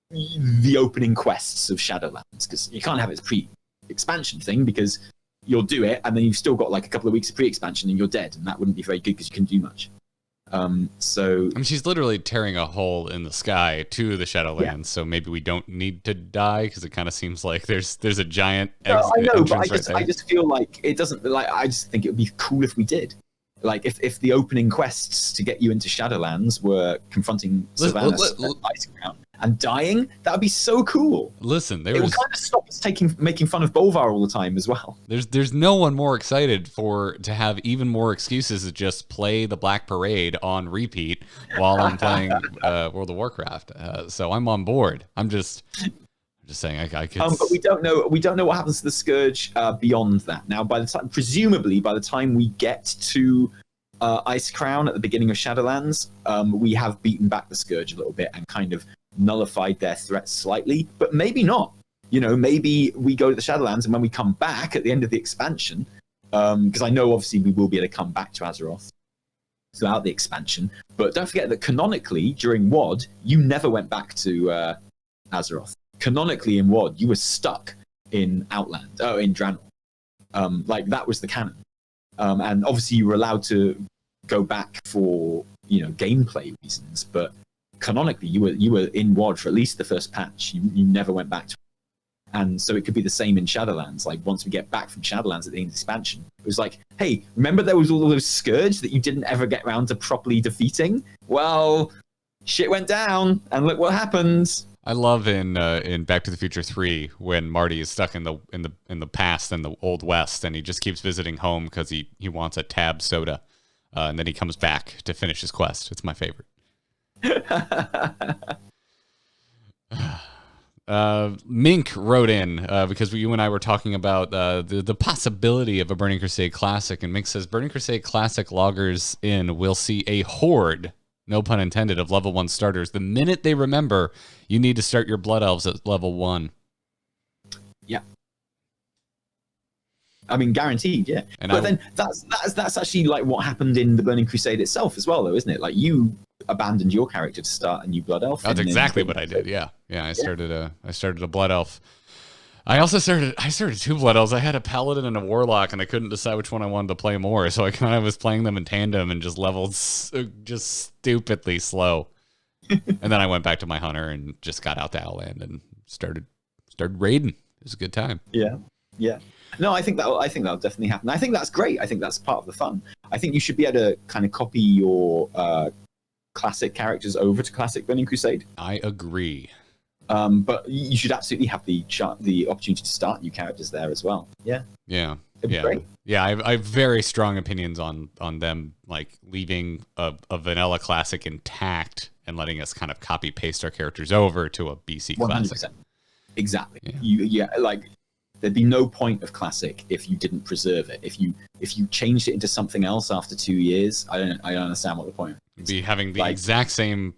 the opening quests of Shadowlands, because you can't have it as a pre-expansion thing, because you'll do it and then you've still got like a couple of weeks of pre-expansion and you're dead, and that wouldn't be very good because you couldn't do much. So I mean, she's literally tearing a hole in the sky to the Shadowlands, so maybe we don't need to die, because it kind of seems like there's a giant I know, but I I just feel like it doesn't, like, I just think it would be cool if we did. Like, if the opening quests to get you into Shadowlands were confronting Sylvanas at Ice Crown and dying, that would be so cool. Listen, it would kind of stop us making fun of Bolvar all the time as well. There's no one more excited to have even more excuses to just play the Black Parade on repeat while I'm playing World of Warcraft. So I'm on board. I'm just saying I could. But we don't know what happens to the Scourge beyond that. Now, presumably by the time we get to Ice Crown at the beginning of Shadowlands, we have beaten back the Scourge a little bit and kind of nullified their threats slightly, but maybe not. You know, maybe we go to the Shadowlands, and when we come back at the end of the expansion, because I know obviously we will be able to come back to Azeroth throughout the expansion, but don't forget that canonically during WoD, you never went back to Azeroth. Canonically in WoD, you were stuck in in Draenor. Like, that was the canon. And obviously you were allowed to go back for, you know, gameplay reasons, but canonically you were in WoD for at least the first patch. You never went back to it. And so it could be the same in Shadowlands. Like, once we get back from Shadowlands at the end of the expansion, it was like, hey, remember there was all those Scourge that you didn't ever get around to properly defeating? Well, shit went down, and look what happened. I love in Back to the Future 3 when Marty is stuck in the past in the Old West, and he just keeps visiting home because he wants a tab soda, and then he comes back to finish his quest. It's my favorite. Mink wrote in because you and I were talking about the possibility of a Burning Crusade Classic, and Mink says Burning Crusade Classic loggers in will see a horde, no pun intended, of level 1 starters the minute they remember you need to start your Blood Elves at level 1. Yeah. I mean, guaranteed, yeah. But then that's actually like what happened in the Burning Crusade itself as well, though, isn't it? Like, you abandoned your character to start a new Blood Elf. That's exactly what I did. Yeah. I started a Blood Elf. I started 2 Blood Elves. I had a Paladin and a Warlock, and I couldn't decide which one I wanted to play more, so I kind of was playing them in tandem and just leveled just stupidly slow. And then I went back to my Hunter and just got out to Outland and started raiding. It was a good time. Yeah. No, I think that'll definitely happen. I think that's great. I think that's part of the fun. I think you should be able to kind of copy your classic characters over to Classic Burning Crusade. I agree. But you should absolutely have the opportunity to start new characters there as well. Yeah. Great. Yeah, I have very strong opinions on them, like leaving a vanilla classic intact and letting us kind of copy paste our characters over to a BC 100%. Classic. Exactly. Yeah. Like, there'd be no point of classic if you didn't preserve it. If you changed it into something else after 2 years, I don't understand what the point is. Be having the exact same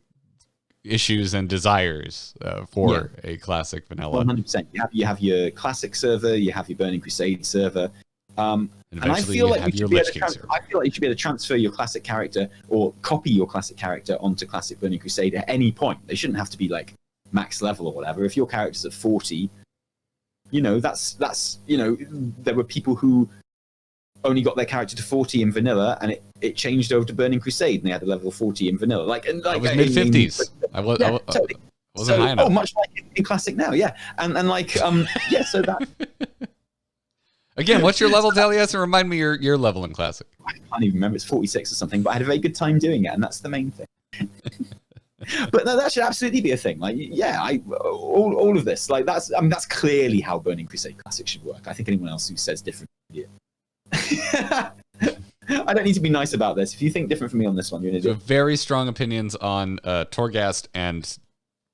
issues and desires for a classic vanilla. 100%. You have your classic server, you have your Burning Crusade server, and I feel like you should be able to transfer your classic character or copy your classic character onto Classic Burning Crusade at any point. They shouldn't have to be like max level or whatever. If your character's at 40, you know, that's you know, there were people who only got their character to 40 in vanilla, and it changed over to Burning Crusade, and they had a level 40 in vanilla. I was mid-50s. I wasn't high enough. Oh, much like in Classic now, yeah. And like, yeah, so that... Again, what's your level, Delias? And remind me your level in Classic. I can't even remember. It's 46 or something, but I had a very good time doing it, and that's the main thing. But no, that should absolutely be a thing. Like, yeah, all of this, like, that's clearly how Burning Crusade Classic should work. I think anyone else who says different, yeah. I don't need to be nice about this. If you think different from me on this one, you're an idiot. So very strong opinions on Torghast and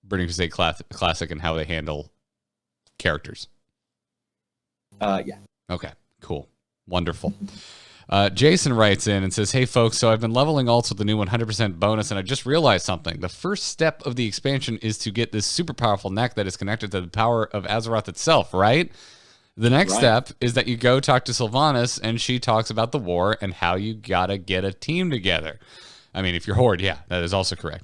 Burning Crusade Classic and how they handle characters. Yeah. Okay, cool. Wonderful. Jason writes in and says, "Hey folks, so I've been leveling alts with the new 100% bonus, and I just realized something. The first step of the expansion is to get this super powerful neck that is connected to the power of Azeroth itself, right? The next step is that you go talk to Sylvanas, and she talks about the war and how you gotta get a team together. I mean, if you're Horde, yeah, that is also correct.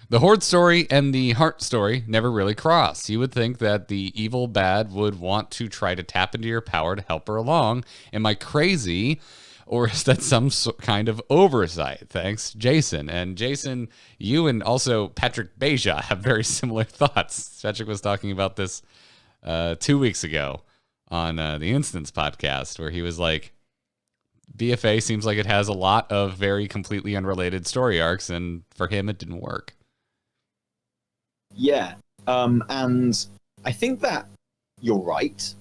The Horde story and the Heart story never really cross. You would think that the evil bad would want to try to tap into your power to help her along. Am I crazy? Or is that some kind of oversight? Thanks, Jason. And Jason, you and also Patrick Beja have very similar thoughts. Patrick was talking about this 2 weeks ago on the Instance podcast, where he was like, BFA seems like it has a lot of very completely unrelated story arcs, and for him, it didn't work. Yeah, and I think that you're right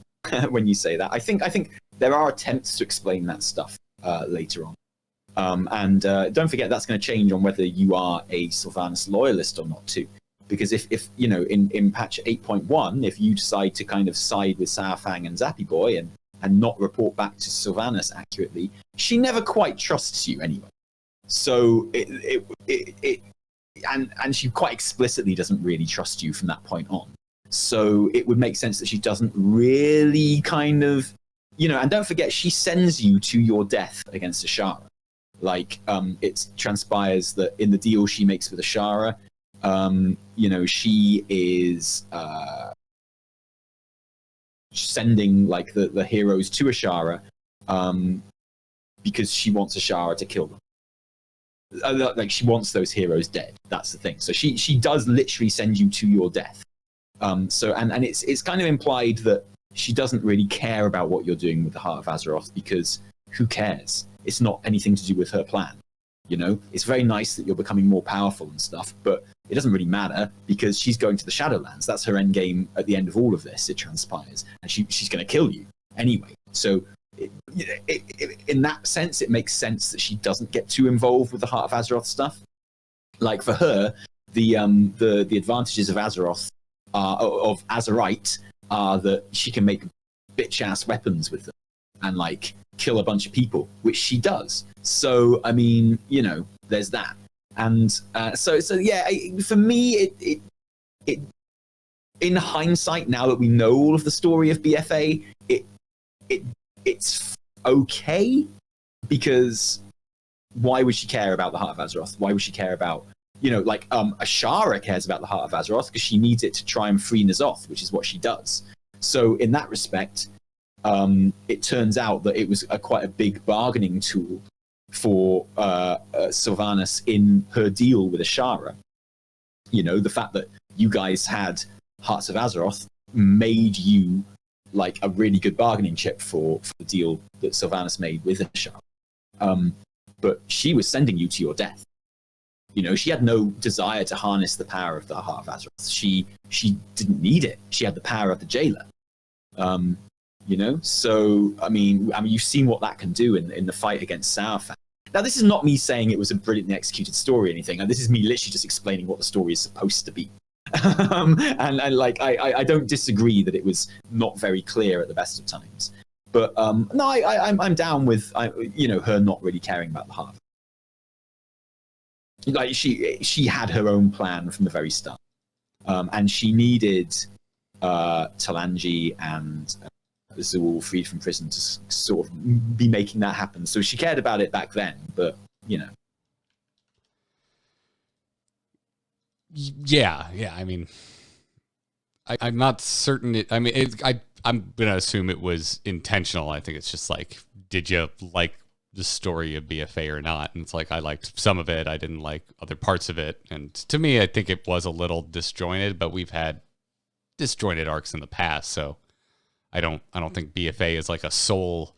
when you say that. I think there are attempts to explain that stuff later on. And don't forget, that's going to change on whether you are a Sylvanas loyalist or not too. Because if you know, in patch 8.1, if you decide to kind of side with Saurfang and Zappy Boy and not report back to Sylvanas accurately, she never quite trusts you anyway. So and she quite explicitly doesn't really trust you from that point on. So it would make sense that she doesn't really kind of, you know, and don't forget, she sends you to your death against Ashara. Like, it transpires that in the deal she makes with Ashara, you know, she is sending like the heroes to Ashara because she wants Ashara to kill them. Like, she wants those heroes dead. That's the thing. So she does literally send you to your death. So and it's kind of implied that she doesn't really care about what you're doing with the Heart of Azeroth, because who cares? It's not anything to do with her plan. You know, it's very nice that you're becoming more powerful and stuff, but it doesn't really matter because she's going to the Shadowlands. That's her end game at the end of all of this, it transpires. And she's going to kill you anyway. So in that sense, it makes sense that she doesn't get too involved with the Heart of Azeroth stuff. Like, for her, the advantages of Azeroth of Azerite are that she can make bitch-ass weapons with them and, like, kill a bunch of people, which she does. So, I mean, you know, there's that. And so yeah, for me, it in hindsight, now that we know all of the story of BFA, it's okay, because why would she care about the Heart of Azeroth? Why would she care about, you know, like, Ashara cares about the Heart of Azeroth because she needs it to try and free N'Zoth, which is what she does. So in that respect, it turns out that it was quite a big bargaining tool for Sylvanas in her deal with Ashara. You know, the fact that you guys had Hearts of Azeroth made you like a really good bargaining chip for the deal that Sylvanas made with Ashara. But she was sending you to your death. You know, she had no desire to harness the power of the Heart of Azeroth. She didn't need it. She had the power of the Jailer. You know, so I mean, you've seen what that can do in the fight against Saurfang. Now, this is not me saying it was a brilliantly executed story or anything. This is me literally just explaining what the story is supposed to be. And like, I don't disagree that it was not very clear at the best of times. But no, I'm down with you know, her not really caring about the Heart. Like, she had her own plan from the very start, and she needed Talanji and Zool freed from prison to sort of be making that happen. So she cared about it back then, but you know. Yeah. I mean, I'm not certain. I'm gonna assume it was intentional. I think it's just like, did you like the story of BFA or not? And it's like, I liked some of it. I didn't like other parts of it. And to me, I think it was a little disjointed. But we've had disjointed arcs in the past, so I don't think BFA is like a sole,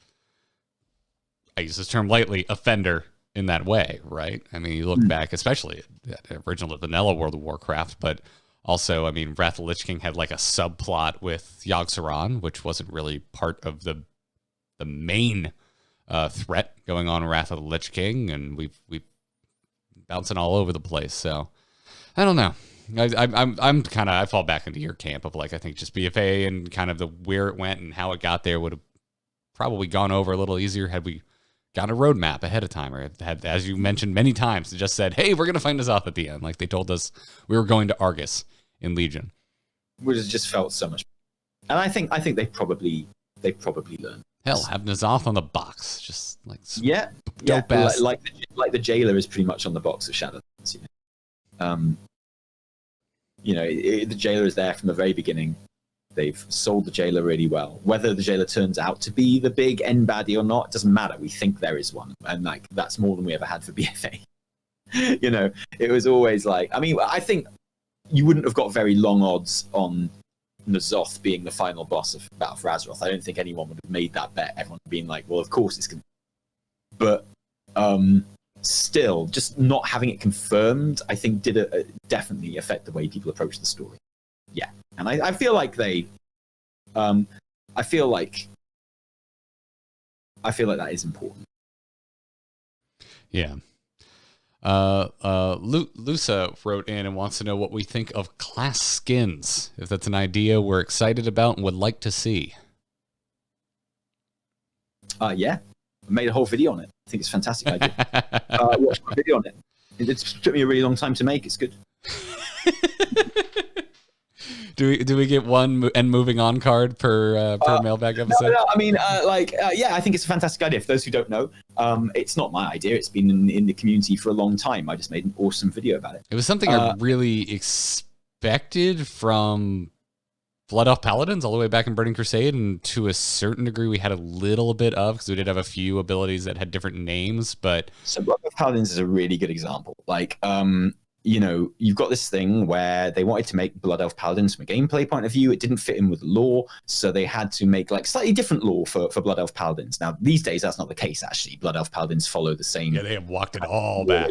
I use this term lightly, offender in that way, right? I mean, you look back, especially at the original vanilla World of Warcraft, but also, I mean, Wrath of the Lich King had like a subplot with Yogg-Saron, which wasn't really part of the main threat going on in Wrath of the Lich King, and we've bouncing all over the place. So I don't know. I'm kind of, I fall back into your camp of like, I think just BFA and kind of the where it went and how it got there would have probably gone over a little easier had we got a roadmap ahead of time, or had, as you mentioned many times, it just said, hey, we're going to find Azoth at the end. Like they told us we were going to Argus in Legion. Which has just felt so much. And I think they probably learned. Hell, have N'Zoth on the box, just like dope ass. Like the jailer is pretty much on the box of Shadowlands. The jailer is there from the very beginning. They've sold the jailer really well. Whether the jailer turns out to be the big end baddie or not doesn't matter. We think there is one, and like that's more than we ever had for BFA. It was always like. I mean, I think you wouldn't have got very long odds on N'Zoth being the final boss of Battle for Azeroth. I don't think anyone would have made that bet. Everyone being like, well, of course it's going to. But still, just not having it confirmed, I think did definitely affect the way people approach the story. Yeah. And I feel like they... I feel like that is important. Yeah. Lusa wrote in and wants to know what we think of class skins. If that's an idea we're excited about and would like to see. Yeah. I made a whole video on it. I think it's a fantastic idea. Watched my video on it. It took me a really long time to make. It's good. Do we get one and moving on card per mailbag episode? No, I mean, I think it's a fantastic idea. For those who don't know, it's not my idea. It's been in the community for a long time. I just made an awesome video about it. It was something I really expected from Blood Elf Paladins all the way back in Burning Crusade, and to a certain degree we had a little bit of, because we did have a few abilities that had different names, but... So Blood Elf Paladins is a really good example. Like, you've got this thing where they wanted to make Blood Elf Paladins from a gameplay point of view. It didn't fit in with lore, so they had to make like slightly different lore for Blood Elf Paladins. Now, these days, that's not the case, actually. Blood Elf Paladins follow the same... Yeah, they have walked it all back.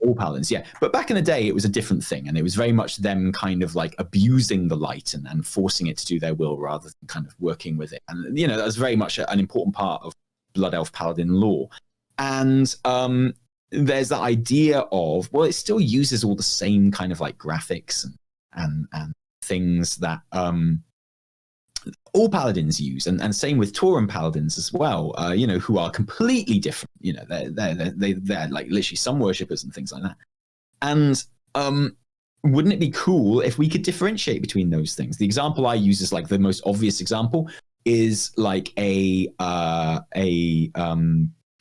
All Paladins, yeah. But back in the day, it was a different thing, and it was very much them kind of like abusing the light and forcing it to do their will rather than kind of working with it. And, that was very much an important part of Blood Elf Paladin lore. And... there's that idea of, well, it still uses all the same kind of like graphics and things that all paladins use, and same with Tauren paladins as well. Who are completely different. They're like literally sun worshippers and things like that. And wouldn't it be cool if we could differentiate between those things? The example I use is like the most obvious example is like a Lightforged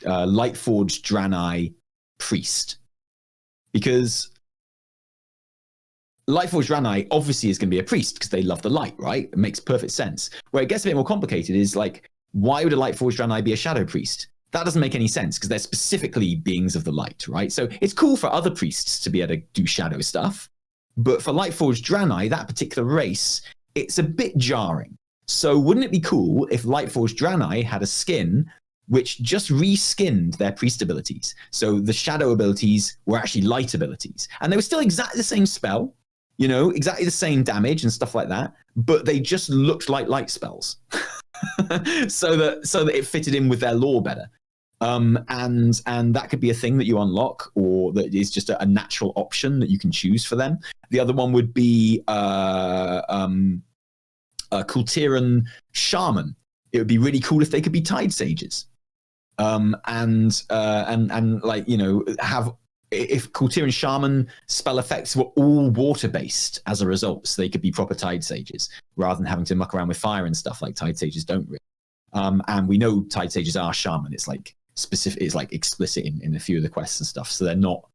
Draenei priest, because Lightforged Draenei obviously is going to be a priest because they love the light, right? It makes perfect sense. Where it gets a bit more complicated is like, why would a Lightforged Draenei be a shadow priest? That doesn't make any sense because they're specifically beings of the light, right? So it's cool for other priests to be able to do shadow stuff, but for Lightforged Draenei, that particular race, it's a bit jarring. So wouldn't it be cool if Lightforged Draenei had a skin which just reskinned their priest abilities? So the shadow abilities were actually light abilities. And they were still exactly the same spell, exactly the same damage and stuff like that, but they just looked like light spells. so that it fitted in with their lore better. And that could be a thing that you unlock, or that is just a natural option that you can choose for them. The other one would be Kultiran Shaman. It would be really cool if they could be Tide Sages. Have, if Kultiran Shaman spell effects were all water-based as a result, so they could be proper Tide Sages, rather than having to muck around with fire and stuff like Tide Sages don't really. And we know Tide Sages are Shaman. It's like specific, it's like explicit in a few of the quests and stuff. So they're not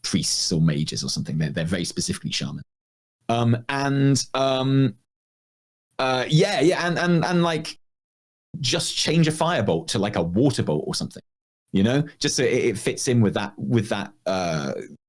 priests or mages or something. They're very specifically Shaman. And like, just change a firebolt to like a water bolt or something, just so it fits in with that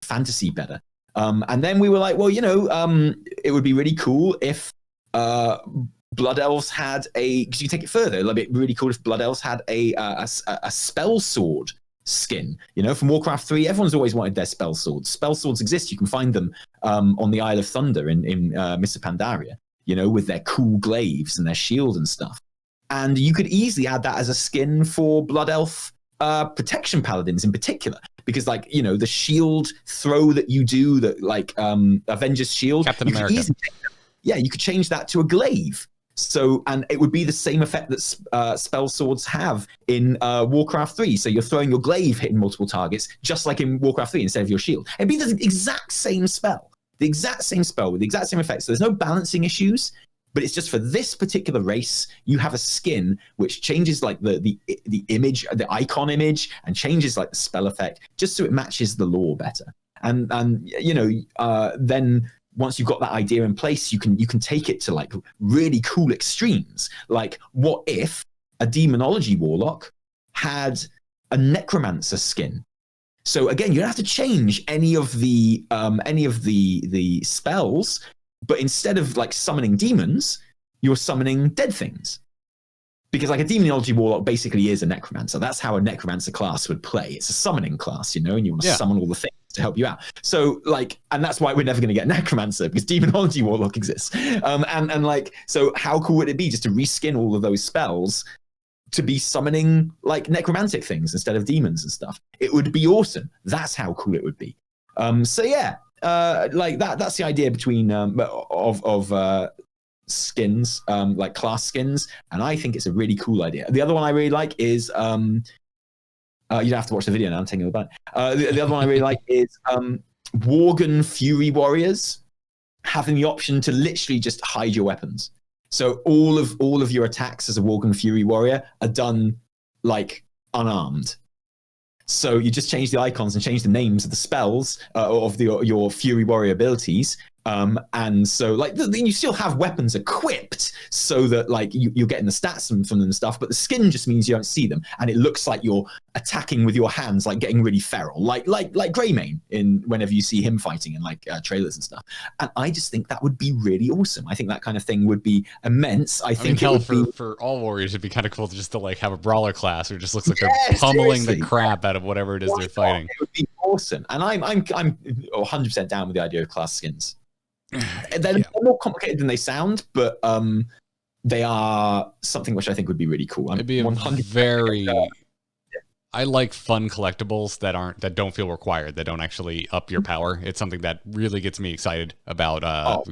fantasy better. And then we were like, well, it would be really cool if Blood Elves had because you take it further, it'd be really cool if Blood Elves had a spell sword skin. From Warcraft 3, everyone's always wanted their spell swords. Spell swords exist. You can find them on the Isle of Thunder in Mists of Pandaria, with their cool glaives and their shield and stuff. And you could easily add that as a skin for Blood Elf protection paladins in particular, because the shield throw that you do, that like Avengers shield, Captain America. You could change that to a glaive. So, and it would be the same effect that spell swords have in Warcraft 3. So you're throwing your glaive, hitting multiple targets, just like in Warcraft 3 instead of your shield. It'd be the exact same spell. The exact same spell with the exact same effects. So there's no balancing issues, but it's just for this particular race, you have a skin which changes like the image, the icon image, and changes like the spell effect, just so it matches the lore better. And then once you've got that idea in place, you can take it to like really cool extremes. Like, what if a demonology warlock had a necromancer skin? So again, you don't have to change any of the spells, but instead of like summoning demons, you're summoning dead things. Because like a demonology warlock basically is a necromancer. That's how a necromancer class would play. It's a summoning class, and you want to summon all the things to help you out. So like, and that's why we're never going to get necromancer, because demonology warlock exists. And like, so how cool would it be just to reskin all of those spells to be summoning like necromantic things instead of demons and stuff? It would be awesome. That's how cool it would be. So yeah, like that's the idea between of skins, like class skins, and I think it's a really cool idea. The other one I really like is you don't have to watch the video now, I'm taking it back. The other one I really like is Worgen Fury Warriors having the option to literally just hide your weapons. So all of your attacks as a Worgen Fury Warrior are done like unarmed. So you just change the icons and change the names of the spells of your Fury Warrior abilities. And so like you still have weapons equipped so that like you're getting the stats from them and stuff, but the skin just means you don't see them, and it looks like you're attacking with your hands, like getting really feral, like Greymane in whenever you see him fighting in like trailers and stuff. And I just think that would be really awesome. I think that kind of thing would be immense. I think mean, it would for all warriors, it'd be kind of cool just to like have a brawler class who just looks like they're pummeling the crap out of whatever it is they're fighting. It would be awesome, and I'm 100% down with the idea of class skins. They're more complicated than they sound, but they are something which I think would be really cool. It'd be very. I like fun collectibles that don't feel required, that don't actually up your power. It's something that really gets me excited about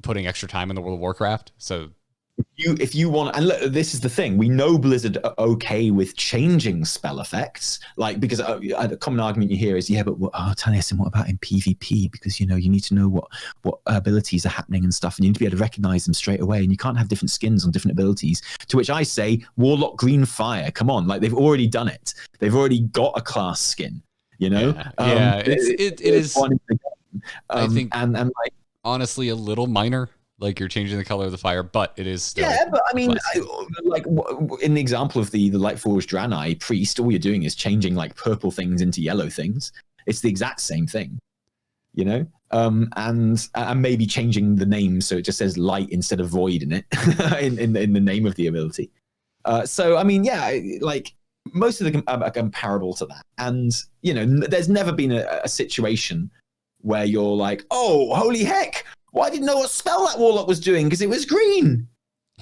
putting extra time in the World of Warcraft. So if you want, and look, this is the thing, we know Blizzard are okay with changing spell effects, like, because a common argument you hear is, yeah, but Taliesin, what about in PvP? Because you need to know what abilities are happening and stuff, and you need to be able to recognize them straight away, and you can't have different skins on different abilities. To which I say, Warlock Green Fire, come on, like, they've already done it. They've already got a class skin, it is I think, and like, honestly, a little minor. Like, you're changing the color of the fire, but it is still. Yeah, but I mean, like in the example of the Lightforged Draenei priest, all you're doing is changing like purple things into yellow things. It's the exact same thing, and maybe changing the name so it just says light instead of void in it, in the name of the ability. So I mean, yeah, like most of them are comparable to that, and there's never been a situation where you're like, oh, holy heck. Well, I didn't know what spell that warlock was doing because it was green.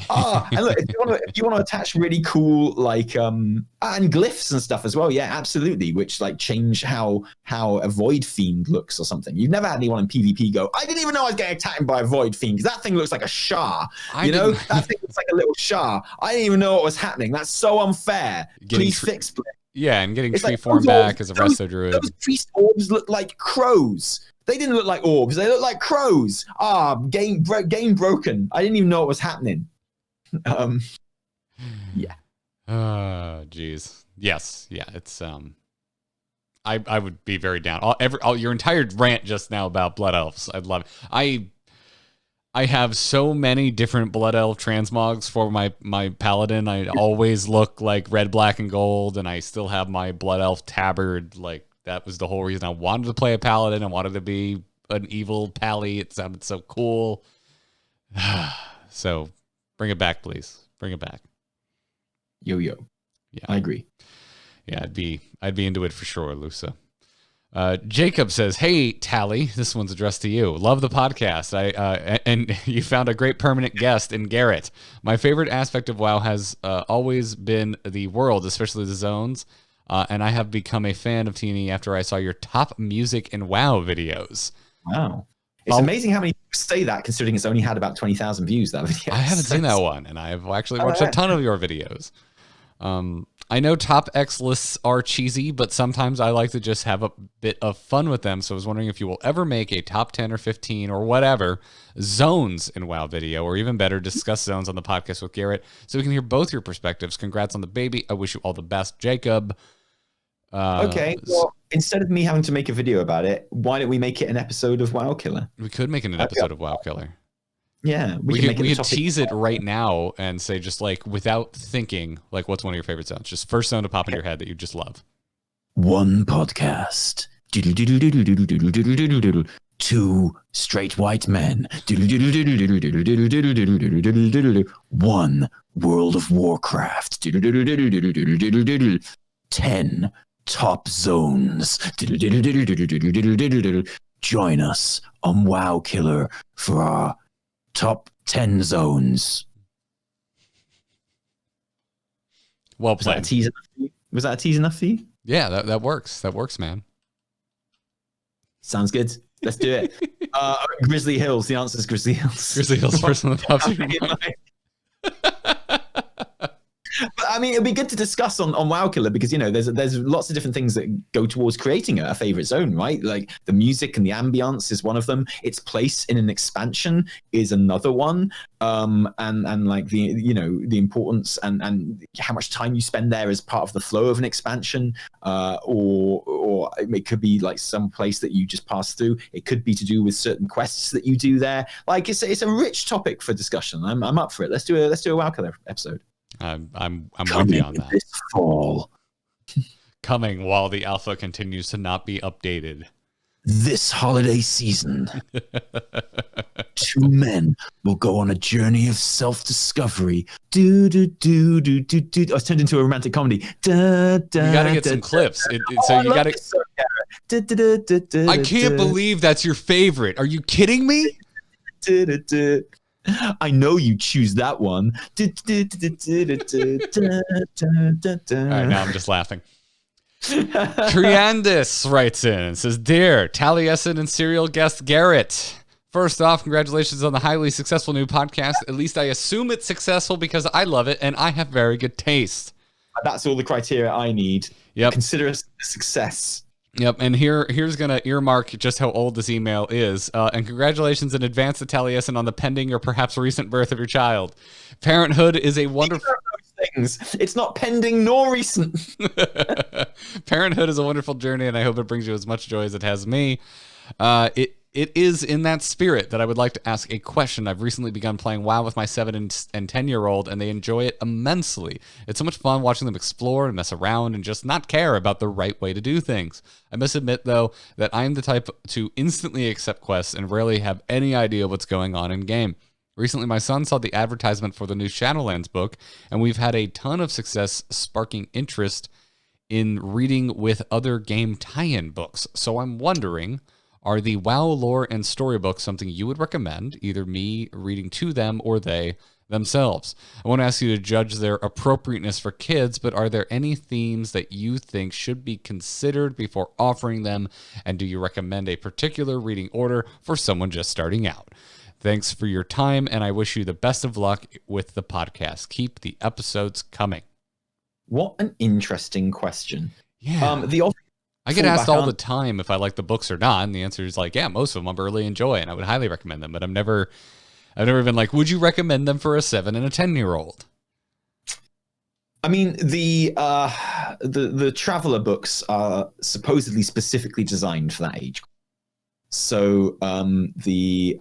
And look, if you want to attach really cool like and glyphs and stuff as well, yeah, absolutely. Which like change how a void fiend looks or something. You've never had anyone in PvP go, I didn't even know I was getting attacked by a void fiend because that thing looks like a Shah. That thing looks like a little Shah. I didn't even know what was happening. That's so unfair. Please fix it. Yeah, and getting tree form back as a resto druid. Those priest orbs look like crows. They didn't look like orbs. They look like crows. Game broken. I didn't even know what was happening. Yeah. Oh, geez. Yes. Yeah. It's I would be very down. Your entire rant just now about blood elves. I'd love it. I have so many different blood elf transmogs for my paladin. I always look like red, black, and gold, and I still have my blood elf tabard. Like, that was the whole reason I wanted to play a paladin. I wanted to be an evil pally. It sounded so cool. So bring it back, please. Bring it back. Yo. Yeah, I agree. Yeah, I'd be into it for sure, Lusa. Jacob says, "Hey, Tally, this one's addressed to you. Love the podcast. And you found a great permanent guest in Garrett. My favorite aspect of WoW has always been the world, especially the zones. And I have become a fan of TNE after I saw your top music and WoW videos." Wow. It's amazing how many people say that, considering it's only had about 20,000 views, that video. I haven't seen that one, and I've actually watched a ton of your videos. I know top X lists are cheesy, but sometimes I like to just have a bit of fun with them. So I was wondering if you will ever make a top 10 or 15 or whatever zones in WoW video, or even better, discuss zones on the podcast with Garrett so we can hear both your perspectives. Congrats on the baby. I wish you all the best, Jacob. Okay, well, instead of me having to make a video about it, why don't we make it an episode of WoW Killer? We could make it an episode of WoW Killer. Yeah, we could tease it right now and say, just like without thinking, like, what's one of your favorite zones? Just first zone to pop in your head that you just love. One podcast. Two straight white men. One World of Warcraft. 10 top zones. Join us on WoW Killer for our top 10 zones. Well played. Was that a tease enough for you? Yeah, that works. That works, man. Sounds good. Let's do it. Grizzly Hills. The answer is Grizzly Hills. Grizzly Hills first on the pops in your mind. But I mean, it'd be good to discuss on WoW Killer because, you know, there's lots of different things that go towards creating a favorite zone, right? Like the music and the ambience is one of them. Its place in an expansion is another one. And like the, you know, the importance and how much time you spend there as part of the flow of an expansion, or it could be like some place that you just pass through. It could be to do with certain quests that you do there. Like it's a rich topic for discussion. I'm up for it. Let's do a WoW Killer episode. I'm with you on that. This fall. Coming while the alpha continues to not be updated. This holiday season, two men will go on a journey of self-discovery. I was turned into a romantic comedy. You gotta get some clips. So you gotta. I can't believe that's your favorite. Are you kidding me? I know you choose that one. All right, now I'm just laughing. Triandis writes in and says, Dear Taliesin and serial guest Garrett, first off, congratulations on the highly successful new podcast. At least I assume it's successful because I love it and I have very good taste. That's all the criteria I need. Yep. Consider us a success. Yep, and here's going to earmark just how old this email is. And congratulations in advance to Taliesin on the pending or perhaps recent birth of your child. Parenthood is a wonderful... Things. It's not pending nor recent. Parenthood is a wonderful journey, and I hope it brings you as much joy as it has me. It is in that spirit that I would like to ask a question. I've recently begun playing WoW with my 7 and 10-year-old, and they enjoy it immensely. It's so much fun watching them explore and mess around and just not care about the right way to do things. I must admit, though, that I'm the type to instantly accept quests and rarely have any idea what's going on in-game. Recently, my son saw the advertisement for the new Shadowlands book, and we've had a ton of success sparking interest in reading with other game tie-in books. So I'm wondering, are the WoW lore and storybooks something you would recommend, either me reading to them or they themselves? I won't ask you to judge their appropriateness for kids, but are there any themes that you think should be considered before offering them, and do you recommend a particular reading order for someone just starting out? Thanks for your time, and I wish you the best of luck with the podcast. Keep the episodes coming. What an interesting question. Yeah. I get asked all the time if I like the books or not, and the answer is like, yeah, most of them I really enjoy, and I would highly recommend them. But I've never been like, would you recommend them for a 7 and a 10-year-old? I mean, the Traveler books are supposedly specifically designed for that age. So the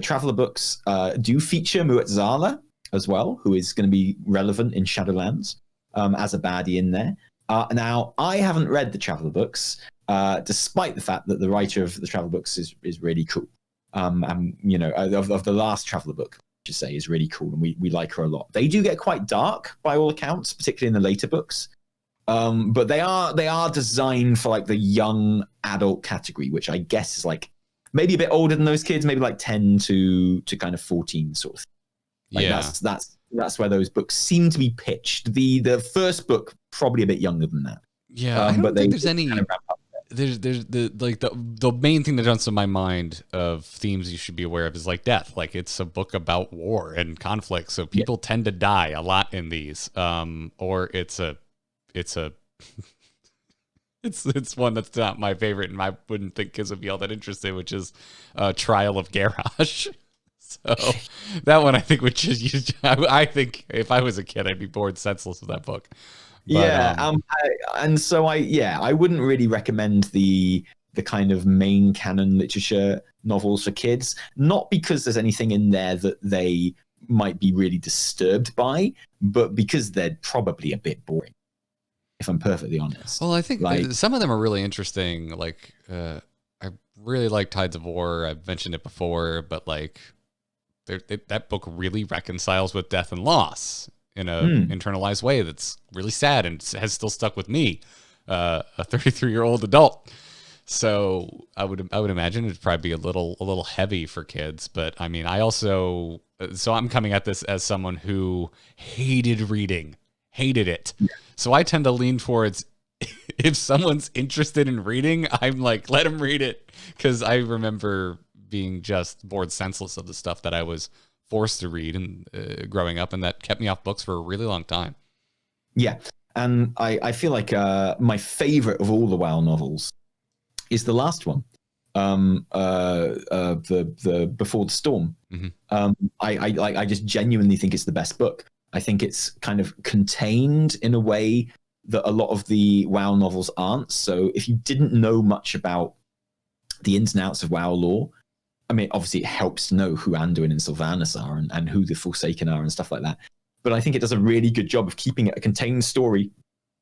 Traveler books do feature Muetzala as well, who is going to be relevant in Shadowlands as a baddie in there. Now, I haven't read the Traveler books, despite the fact that the writer of the Traveler books is really cool. And you know, of the last Traveler book, I should say, is really cool, and we like her a lot. They do get quite dark by all accounts, particularly in the later books. But they are designed for like the young adult category, which I guess is like maybe a bit older than those kids, maybe like 10 to kind of 14 sort of thing. Like yeah. That's where those books seem to be pitched. The first book probably a bit younger than that. Yeah, I don't think there's any. there's the main thing that jumps to my mind of themes you should be aware of is like death. Like it's a book about war and conflict, so people tend to die a lot in these. Or it's it's one that's not my favorite, and I wouldn't think kids would be all that interested, which is Trial of Garrosh. So that one I think would just use. I think if I was a kid, I'd be bored senseless with that book. But, I wouldn't really recommend the kind of main canon literature novels for kids, not because there's anything in there that they might be really disturbed by, but because they're probably a bit boring, if I'm perfectly honest. Well, I think some of them are really interesting. Like, I really like Tides of War. I've mentioned it before, but like, that book really reconciles with death and loss in a internalized way that's really sad and has still stuck with me, a 33-year-old adult. So I would imagine it'd probably be a little heavy for kids. But I mean, I'm coming at this as someone who hated reading, hated it. Yeah. So I tend to lean towards, if someone's interested in reading, I'm like, let them read it. Because I remember being just bored senseless of the stuff that I was forced to read and growing up, and that kept me off books for a really long time. Yeah, and I feel like my favorite of all the WoW novels is the last one, the Before the Storm. Mm-hmm. I just genuinely think it's the best book. I think it's kind of contained in a way that a lot of the WoW novels aren't. So if you didn't know much about the ins and outs of WoW lore, I mean, obviously it helps to know who Anduin and Sylvanas are and who the Forsaken are and stuff like that. But I think it does a really good job of keeping it a contained story,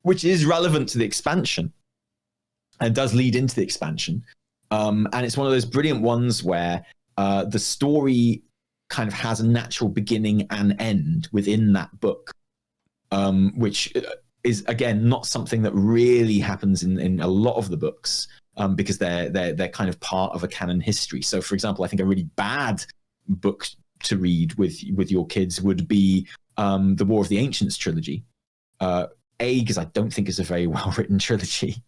which is relevant to the expansion and does lead into the expansion. And it's one of those brilliant ones where the story kind of has a natural beginning and end within that book, which is, again, not something that really happens in a lot of the books. Because they're kind of part of a canon history. So, for example, I think a really bad book to read with your kids would be the War of the Ancients trilogy. Because I don't think it's a very well written trilogy,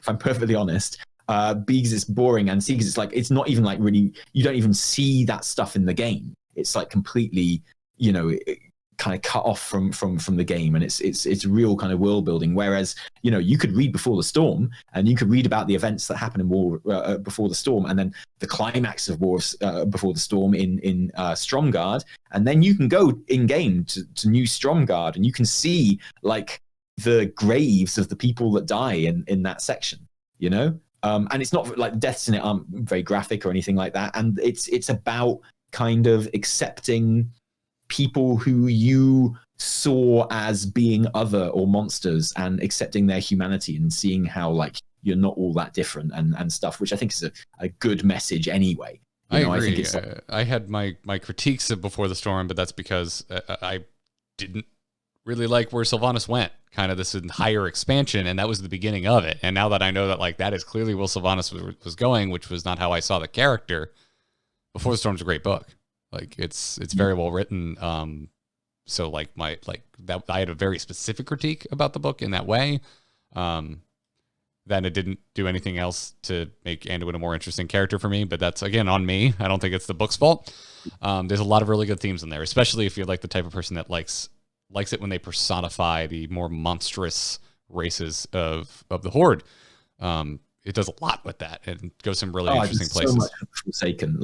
if I'm perfectly honest. B, because it's boring, and C, because it's like it's not even like really, you don't even see that stuff in the game. It's like completely, kind of cut off from the game, and it's real kind of world building. Whereas you could read Before the Storm, and you could read about the events that happen in War Before the Storm, and then the climax of War Before the Storm in Stromgarde, and then you can go in game to New Stromgarde, and you can see like the graves of the people that die in that section, and it's not like deaths in it aren't very graphic or anything like that, and it's about kind of accepting people who you saw as being other or monsters and accepting their humanity and seeing how like you're not all that different and stuff, which I think is a good message anyway. I agree. I think it's I had my critiques of Before the Storm, but that's because I didn't really like where Sylvanas went, kind of this entire expansion, and that was the beginning of it. And now that I know that like that is clearly where Sylvanas was going, which was not how I saw the character, Before the Storm's a great book. Like it's very well written. So like that I had a very specific critique about the book in that way. Then it didn't do anything else to make Anduin a more interesting character for me, but that's again on me. I don't think it's the book's fault. There's a lot of really good themes in there, especially if you're like the type of person that likes it when they personify the more monstrous races of the Horde. It does a lot with that and goes some really interesting places. So much Forsaken,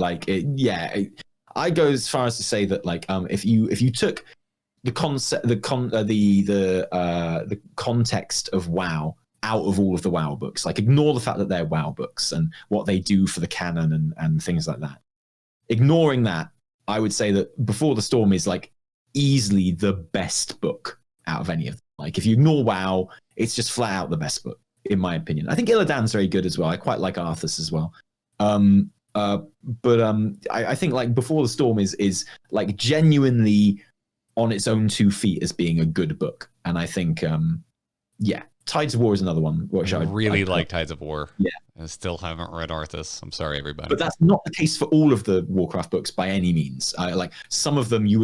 I go as far as to say that like if you took the concept, the context of WoW out of all of the WoW books, like ignore the fact that they're WoW books and what they do for the canon and things like that. Ignoring that, I would say that Before the Storm is like easily the best book out of any of them. Like if you ignore WoW, it's just flat out the best book in my opinion. I think Illidan's very good as well. I quite like Arthas as well. I think like Before the Storm is like genuinely on its own 2 feet as being a good book, and I think Tides of War is another one. Which I really like Tides of War. Yeah, I still haven't read Arthas. I'm sorry, everybody, but that's not the case for all of the Warcraft books by any means. Like some of them you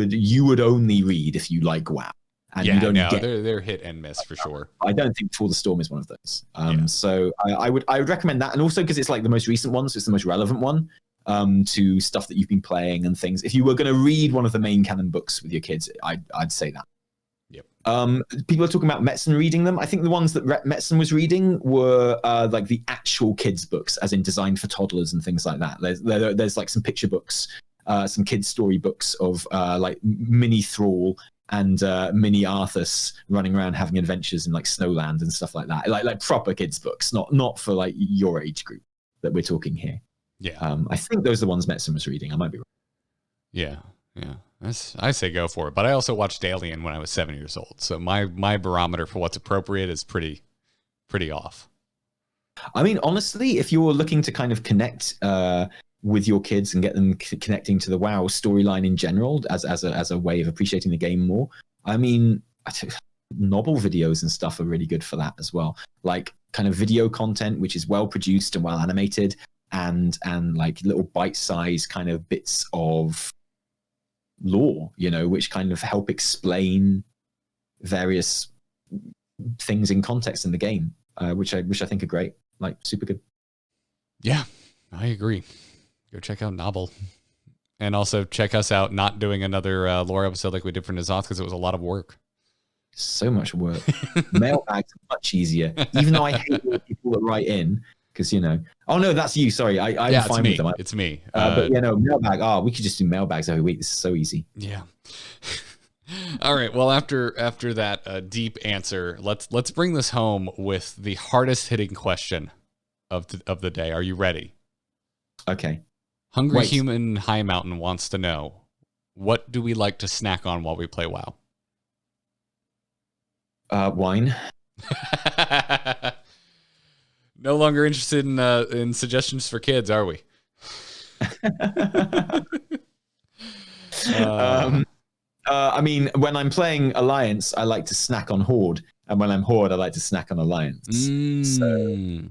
would only read if you like WoW. And yeah, you don't no, get. they're hit and miss for sure. I don't think Before the Storm is one of those. So I would recommend that, and also because it's like the most recent one, so it's the most relevant one to stuff that you've been playing and things. If you were going to read one of the main canon books with your kids, I'd say that. Yep. People are talking about Metzen reading them. I think the ones that Metzen was reading were like the actual kids' books, as in designed for toddlers and things like that. There's like some picture books, some kids' story books of like mini Thrall and mini Arthas running around having adventures in like Snowland and stuff like that. Like proper kids' books, not for like your age group that we're talking here. Yeah. I think those are the ones Metzen was reading. I might be wrong. Yeah. I say go for it. But I also watched Alien when I was 7 years old. So my barometer for what's appropriate is pretty off. I mean, honestly, if you're looking to kind of connect with your kids and get them connecting to the WoW storyline in general as a way of appreciating the game more, I mean, novel videos and stuff are really good for that as well. Like kind of video content, which is well produced and well animated, and like little bite-sized kind of bits of lore, which kind of help explain various things in context in the game, which I think are great, like super good. Yeah, I agree. Go check out Novel. And also check us out not doing another lore episode like we did for N'Zoth, because it was a lot of work. So much work. Mailbags are much easier, even though I hate all the people that write in, because oh no, that's you, sorry, I'm fine with them. It's me. But mailbag, we could just do mailbags every week. This is so easy. Yeah. All right, well, after that deep answer, let's bring this home with the hardest hitting question of the day. Are you ready? Okay. Hungry Human High Mountain wants to know, what do we like to snack on while we play WoW? Wine. No longer interested in suggestions for kids, are we? I mean, when I'm playing Alliance, I like to snack on Horde, and when I'm Horde, I like to snack on Alliance. So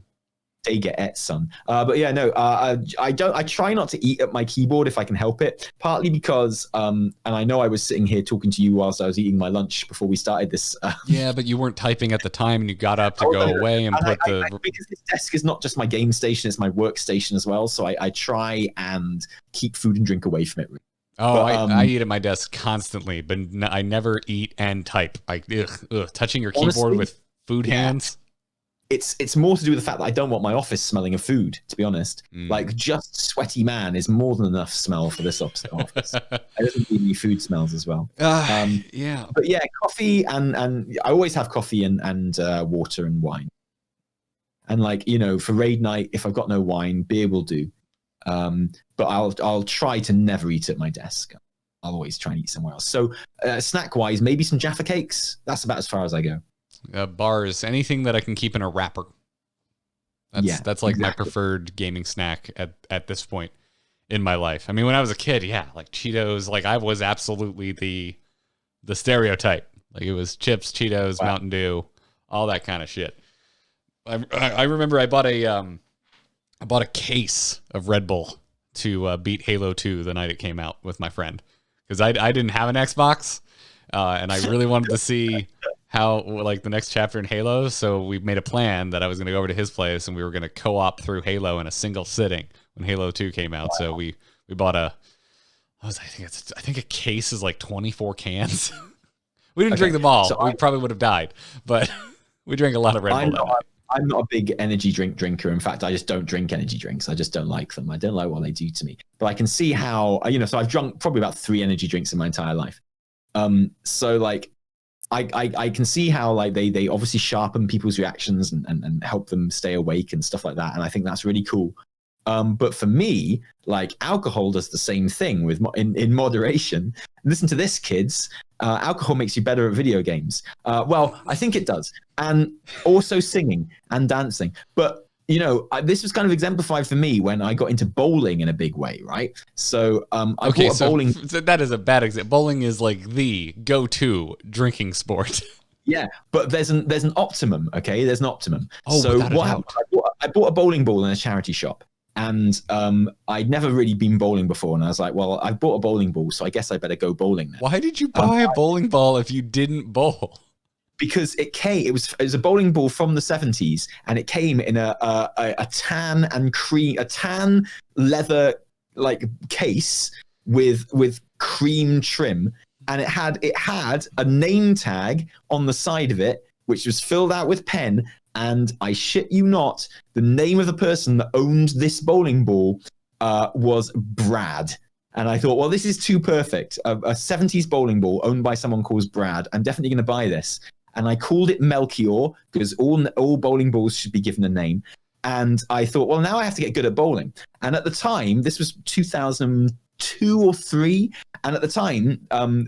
they get it, son. But yeah, no, I try not to eat at my keyboard if I can help it. Partly because, and I know I was sitting here talking to you whilst I was eating my lunch before we started this. Yeah, but you weren't typing at the time, and you got up to go away and put because this desk is not just my game station; it's my workstation as well. So I try and keep food and drink away from it. Oh, but, I eat at my desk constantly, but I never eat and type. Touching your keyboard honestly, with food hands. It's more to do with the fact that I don't want my office smelling of food, to be honest. Like, just sweaty man is more than enough smell for this office. It doesn't need any food smells as well. Yeah. But yeah, coffee and I always have coffee and water and wine. And like, for raid night, if I've got no wine, beer will do. But I'll try to never eat at my desk. I'll always try and eat somewhere else. So snack-wise, maybe some Jaffa cakes. That's about as far as I go. Bars, anything that I can keep in a wrapper. That's like my preferred gaming snack at this point in my life. I mean, when I was a kid, like Cheetos, like I was absolutely the stereotype. Like it was chips, Cheetos, wow. Mountain Dew, all that kind of shit. I remember I bought a case of Red Bull to beat Halo 2 the night it came out with my friend, because I didn't have an Xbox, and I really wanted to see how like the next chapter in Halo. So we made a plan that I was going to go over to his place and we were going to co-op through Halo in a single sitting when Halo 2 came out. Wow. So we bought I think a case is like 24 cans. We didn't drink them all. So we probably would have died, but we drank a lot of Red Bull. I'm not a big energy drink drinker. In fact, I just don't drink energy drinks. I just don't like them. I don't like what they do to me. But I can see how, so I've drunk probably about 3 energy drinks in my entire life. So like, I can see how like they obviously sharpen people's reactions and help them stay awake and stuff like that. And I think that's really cool. But for me, like alcohol does the same thing in moderation. Listen to this, kids. Alcohol makes you better at video games. Well, I think it does. And also singing and dancing. But this was kind of exemplified for me when I got into bowling in a big way, right? So I bought a bowling. So that is a bad example. Bowling is like the go-to drinking sport. Yeah, but there's an optimum, okay? There's an optimum. Oh, so what happened? I bought a bowling ball in a charity shop, And I'd never really been bowling before, and I was like, well, I bought a bowling ball, so I guess I better go bowling now. Why did you buy a bowling ball if you didn't bowl? Because it was a bowling ball from the 70s, and it came in a tan leather like case with cream trim, and it had a name tag on the side of it, which was filled out with pen. And I shit you not, the name of the person that owned this bowling ball was Brad. And I thought, well, this is too perfect. A 70s bowling ball owned by someone called Brad. I'm definitely going to buy this. And I called it Melchior, because all bowling balls should be given a name. And I thought, well, now I have to get good at bowling. And at the time, this was 2002 or 3. And at the time,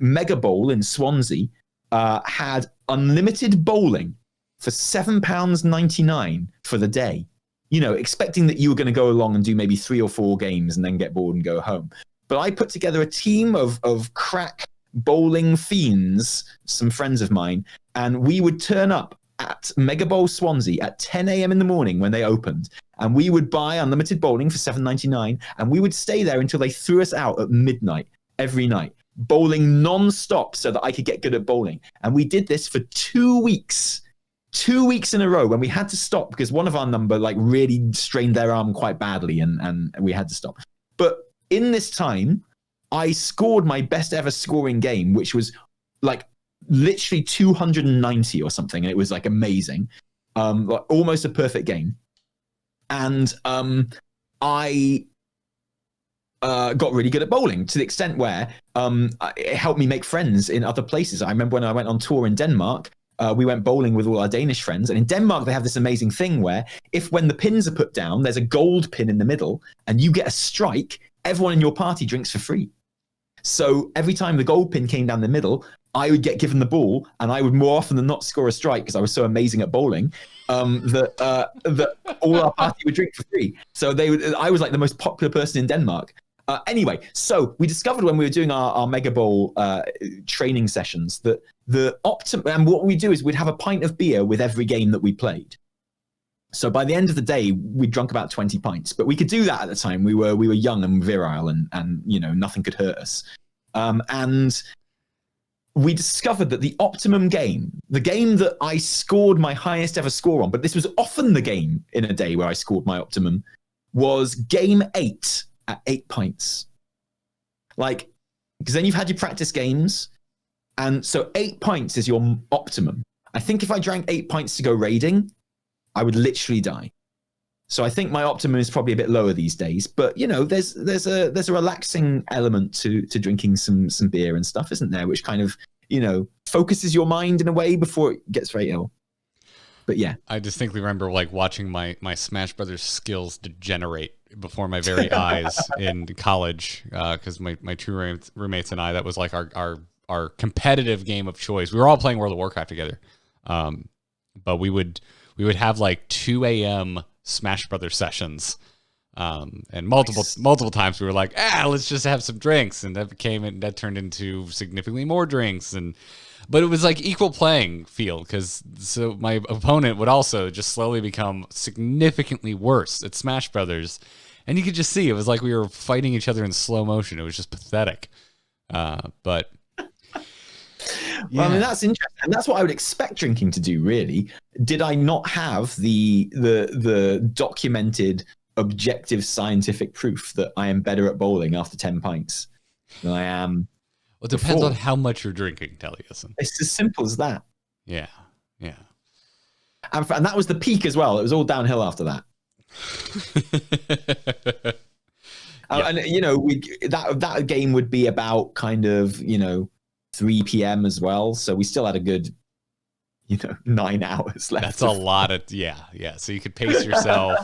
Mega Bowl in Swansea had unlimited bowling for £7.99 for the day, you know, expecting that you were going to go along and do maybe 3 or 4 games and then get bored and go home. But I put together a team of crack bowling fiends, some friends of mine, and we would turn up at Mega Bowl Swansea at 10 a.m. in the morning when they opened, and we would buy unlimited bowling for £7.99, and we would stay there until they threw us out at midnight every night, bowling non-stop so that I could get good at bowling. And we did this for 2 weeks. 2 weeks in a row, when we had to stop because one of our number like really strained their arm quite badly, and we had to stop. But in this time, I scored my best ever scoring game, which was like literally 290 or something, and it was like amazing, like almost a perfect game. And I got really good at bowling to the extent where it helped me make friends in other places. I remember when I went on tour in Denmark. We went bowling with all our Danish friends. And in Denmark, they have this amazing thing where when the pins are put down, there's a gold pin in the middle and you get a strike, everyone in your party drinks for free. So every time the gold pin came down the middle, I would get given the ball, and I would more often than not score a strike because I was so amazing at bowling that all our party would drink for free. So I was like the most popular person in Denmark. Anyway, so we discovered when we were doing our Mega Bowl training sessions that and what we do is we'd have a pint of beer with every game that we played. So by the end of the day, we'd drunk about 20 pints, but we could do that at the time. We were young and virile, and you know, nothing could hurt us. And we discovered that the optimum game, the game that I scored my highest ever score on, but this was often the game in a day where I scored my optimum, was game 8 at 8 pints. Like, because then you've had your practice games, and so 8 pints is your optimum. I think if I drank 8 pints to go raiding, I would literally die. So I think my optimum is probably a bit lower these days. But you know, there's a relaxing element to drinking some beer and stuff, isn't there? Which kind of, you know, focuses your mind in a way before it gets very ill. But yeah, I distinctly remember like watching my Smash Brothers skills degenerate before my very eyes in college, because my two roommates and I, that was like our competitive game of choice. We were all playing World of Warcraft together, but we would have like 2 a.m. Smash Brothers sessions, and multiple times we were like, let's just have some drinks, and that turned into significantly more drinks, but it was like equal playing field, because so my opponent would also just slowly become significantly worse at Smash Brothers, and you could just see it was like we were fighting each other in slow motion. It was just pathetic, but. Well, I mean, that's interesting. And that's what I would expect drinking to do, really. Did I not have the documented, objective scientific proof that I am better at bowling after 10 pints than I am? Well, it depends on how much you're drinking, Taliesin. It's as simple as that. Yeah. And that was the peak as well. It was all downhill after that. And, you know, that game would be about kind of, you know, 3 p.m. as well, so we still had a good, you know, 9 hours left. That's a lot of yeah. So you could pace yourself.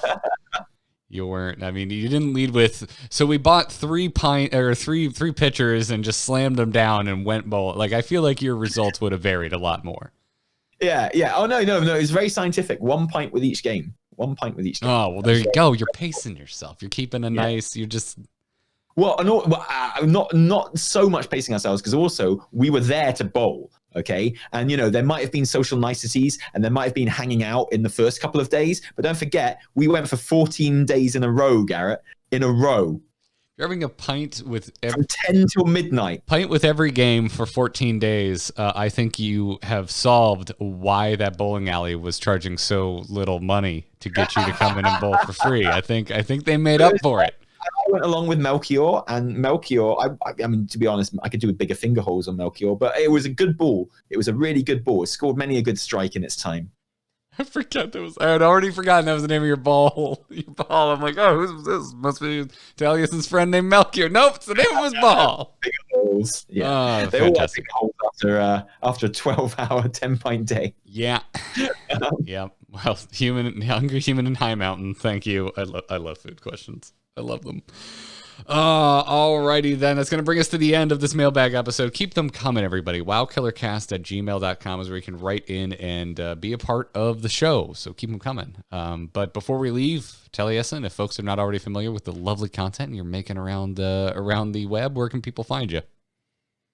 You weren't. I mean, you didn't lead with. So we bought 3 pitchers and just slammed them down and went bowl. Like I feel like your results would have varied a lot more. Yeah. Oh no. It's very scientific. 1 pint with each game. 1 pint with each game. Oh well, there you go. You're pacing yourself. You're keeping a nice. You're just. Well, not so much pacing ourselves, because also we were there to bowl. Okay. And, there might have been social niceties and there might have been hanging out in the first couple of days. But don't forget, we went for 14 days in a row, Garrett, in a row. You're having a pint with from 10 till midnight. Pint with every game for 14 days. I think you have solved why that bowling alley was charging so little money to get you to come in and bowl for free. I think they made up for it. I went along with Melchior, and Melchior, I mean, to be honest, I could do with bigger finger holes on Melchior, but it was a good ball. It was a really good ball. It scored many a good strike in its time. I had already forgotten that was the name of your ball. I'm like, oh, who's this? Must be Taliesin's friend named Melchior. Nope, it's the name of his ball. Big holes. Yeah. They all have big holes after a 12-hour 10-pint day. Yeah. Yeah. Well, hungry human in High Mountain. Thank you. I love food questions. I love them. Alrighty then. That's going to bring us to the end of this mailbag episode. Keep them coming, everybody. wowkillercast@gmail.com is where you can write in and be a part of the show. So keep them coming. But before we leave, Taliesin, if folks are not already familiar with the lovely content you're making around the web, where can people find you?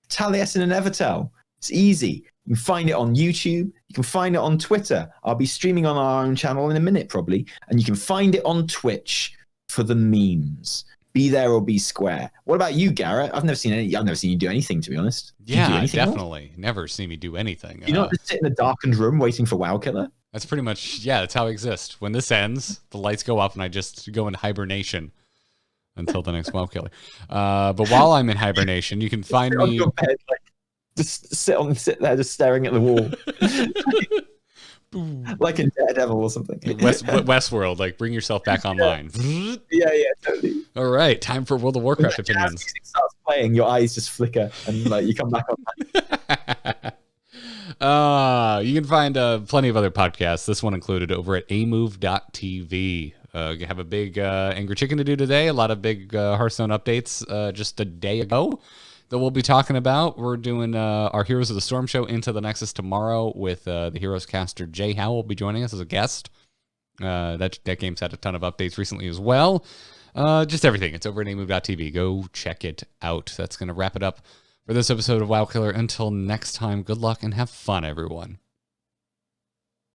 Taliesin and Evertel. It's easy. You can find it on YouTube. You can find it on Twitter. I'll be streaming on our own channel in a minute, probably. And you can find it on Twitch for the memes. Be there or be square. What about you, Garrett? I've never seen you do anything, to be honest. Yeah, definitely. Else? Never seen me do anything. You not just sit in a darkened room waiting for WoW Killer? That's pretty much, that's how I exist. When this ends, the lights go up and I just go into hibernation until the next WoW Killer. But while I'm in hibernation, you can find me... on your bed, just sit there just staring at the wall. Like in Daredevil or something. Westworld, bring yourself back online. Yeah, totally. All right, time for World of Warcraft opinions. Music starts playing, your eyes just flicker, and you come back on. You can find plenty of other podcasts, this one included, over at amove.tv. You have a big Angry Chicken to do today, a lot of big Hearthstone updates just a day ago that we'll be talking about. We're doing our Heroes of the Storm show Into the Nexus tomorrow with the Heroes caster Jay Howe will be joining us as a guest. That game's had a ton of updates recently as well. Just everything. It's over at amove.tv. Go check it out. That's going to wrap it up for this episode of WoW Killer. Until next time, good luck and have fun, everyone.